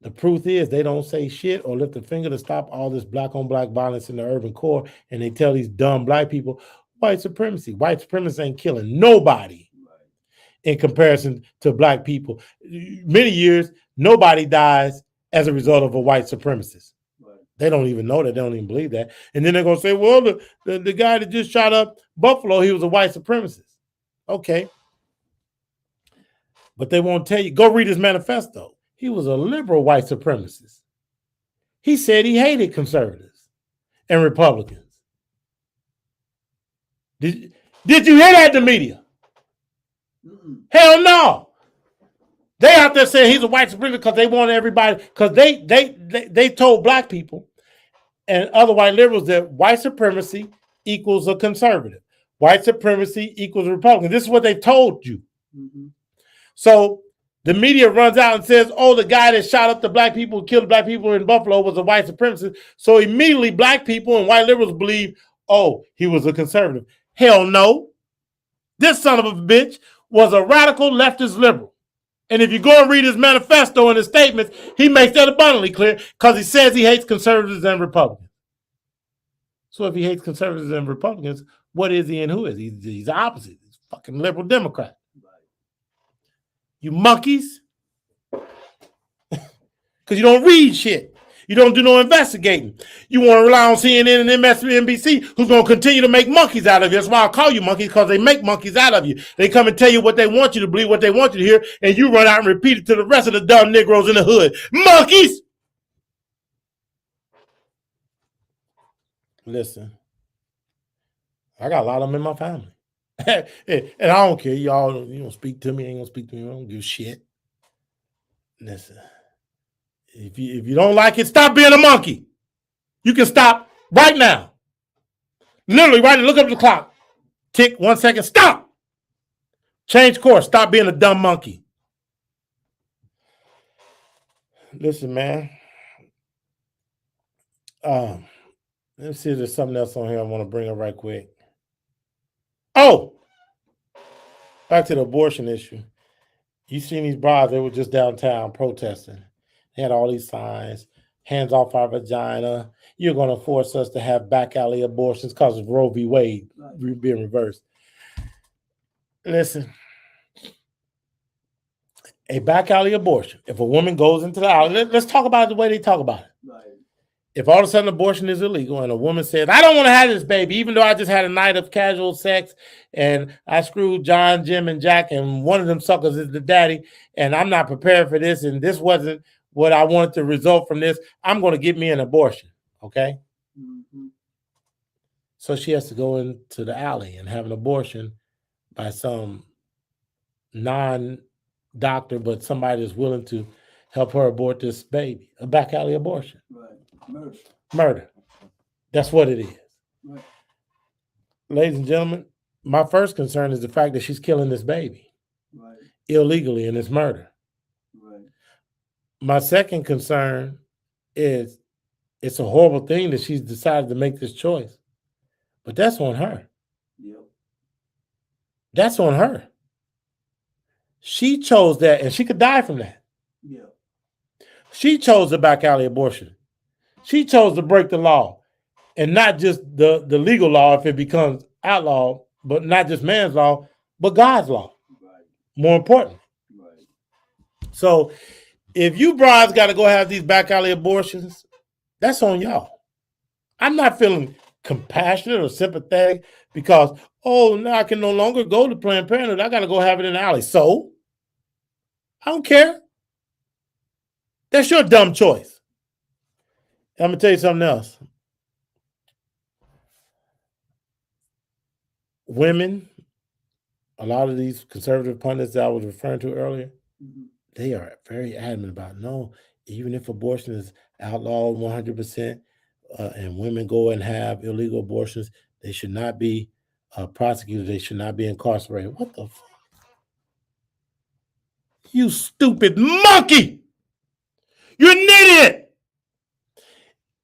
The truth is they don't say shit or lift a finger to stop all this black on black violence in the urban core. And they tell these dumb black people, white supremacy. White supremacists ain't killing nobody in comparison to black people. Many years, nobody dies as a result of a white supremacist. Right. They don't even know that. They don't even believe that. And then they're going to say, well, the guy that just shot up Buffalo, he was a white supremacist. Okay. But they won't tell you. Go read his manifesto. He was a liberal white supremacist. He said he hated conservatives and Republicans. Did you hear that in the media? Mm-mm. Hell no. They out there saying he's a white supremacist because they want everybody, because they told black people and other white liberals that white supremacy equals a conservative. White supremacy equals a Republican. This is what they told you. Mm-hmm. So the media runs out and says, oh, the guy that shot up the black people, killed black people in Buffalo was a white supremacist. So immediately black people and white liberals believe, oh, he was a conservative. Hell no. This son of a bitch was a radical leftist liberal. And if you go and read his manifesto and his statements, he makes that abundantly clear because he says he hates conservatives and Republicans. So if he hates conservatives and Republicans, what is he and who is he? He's the opposite. He's a fucking liberal Democrat. You monkeys. Because you don't read shit. You don't do no investigating. You want to rely on CNN and MSNBC, who's going to continue to make monkeys out of you. That's why I call you monkeys, because they make monkeys out of you. They come and tell you what they want you to believe, what they want you to hear, and you run out and repeat it to the rest of the dumb Negroes in the hood. Monkeys! Listen, I got a lot of them in my family. And I don't care. Y'all, you don't speak to me, ain't going to speak to me. I don't give a shit. Listen. If you don't like it, stop being a monkey. You can stop right now. Literally, right now, look up the clock. Tick, 1 second, stop. Change course. Stop being a dumb monkey. Listen, man. Let's see if there's something else on here I want to bring up right quick. Oh, back to the abortion issue. You seen these brides, they were just downtown protesting. They had all these signs, hands off our vagina. You're going to force us to have back alley abortions because of Roe v. Wade being reversed. Listen, a back alley abortion, if a woman goes into the alley, let's talk about it the way they talk about it. Right. If all of a sudden abortion is illegal and a woman says, I don't want to have this baby, even though I just had a night of casual sex and I screwed John, Jim, and Jack, and one of them suckers is the daddy, and I'm not prepared for this, and this wasn't what I wanted to result from this, I'm going to get me an abortion, okay? Mm-hmm. So she has to go into the alley and have an abortion by some non-doctor, but somebody that's willing to help her abort this baby, a back alley abortion. Right. Murder. That's what it is. Right. Ladies and gentlemen, my first concern is the fact that she's killing this baby illegally, and it's murder. My second concern is it's a horrible thing that she's decided to make this choice. But that's on her. Yep. That's on her. She chose that, and she could die from that. Yep. She chose the back alley abortion. She chose to break the law, and not just the legal law if it becomes outlawed, but not just man's law, but God's law. Right. More important. Right. So if you brides got to go have these back alley abortions, that's on y'all. I'm not feeling compassionate or sympathetic because, oh, now I can no longer go to Planned Parenthood. I got to go have it in the alley. So I don't care. That's your dumb choice. I'm going to tell you something else. Women, a lot of these conservative pundits that I was referring to earlier, they are very adamant about, no, even if abortion is outlawed 100% and women go and have illegal abortions, they should not be prosecuted. They should not be incarcerated. What the fuck? You stupid monkey! You're an idiot!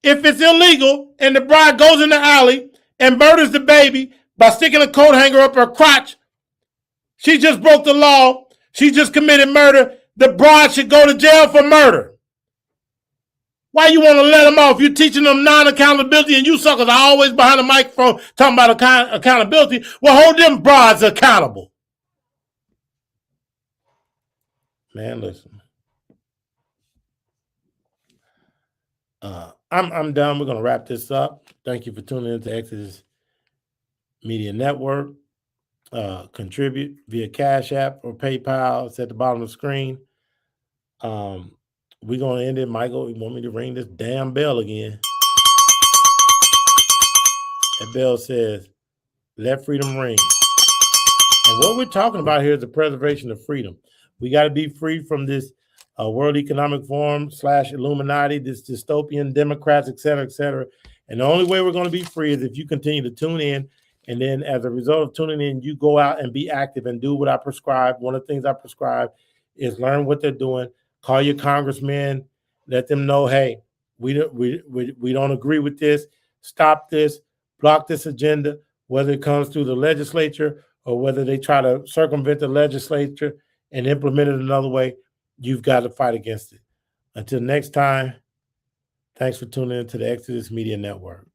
If it's illegal and the bride goes in the alley and murders the baby by sticking a coat hanger up her crotch, she just broke the law. She just committed murder. The bride should go to jail for murder. Why you want to let them off? You're teaching them non-accountability, and you suckers are always behind the microphone talking about accountability. Well, hold them brides accountable. Man, listen. I'm done. We're going to wrap this up. Thank you for tuning in to Exodus Media Network. Contribute via Cash App or PayPal. It's at the bottom of the screen. We're going to end it. Michael, you want me to ring this damn bell again? That bell says, let freedom ring. And what we're talking about here is the preservation of freedom. We got to be free from this World Economic Forum / Illuminati, this dystopian Democrats, et cetera, et cetera. And the only way we're going to be free is if you continue to tune in And then as a result of tuning in, you go out and be active and do what I prescribe. One of the things I prescribe is learn what they're doing. Call your congressman, let them know, hey, we don't agree with this. Stop this, block this agenda, whether it comes through the legislature or whether they try to circumvent the legislature and implement it another way. You've got to fight against it. Until next time, thanks for tuning in to the Exodus Media Network.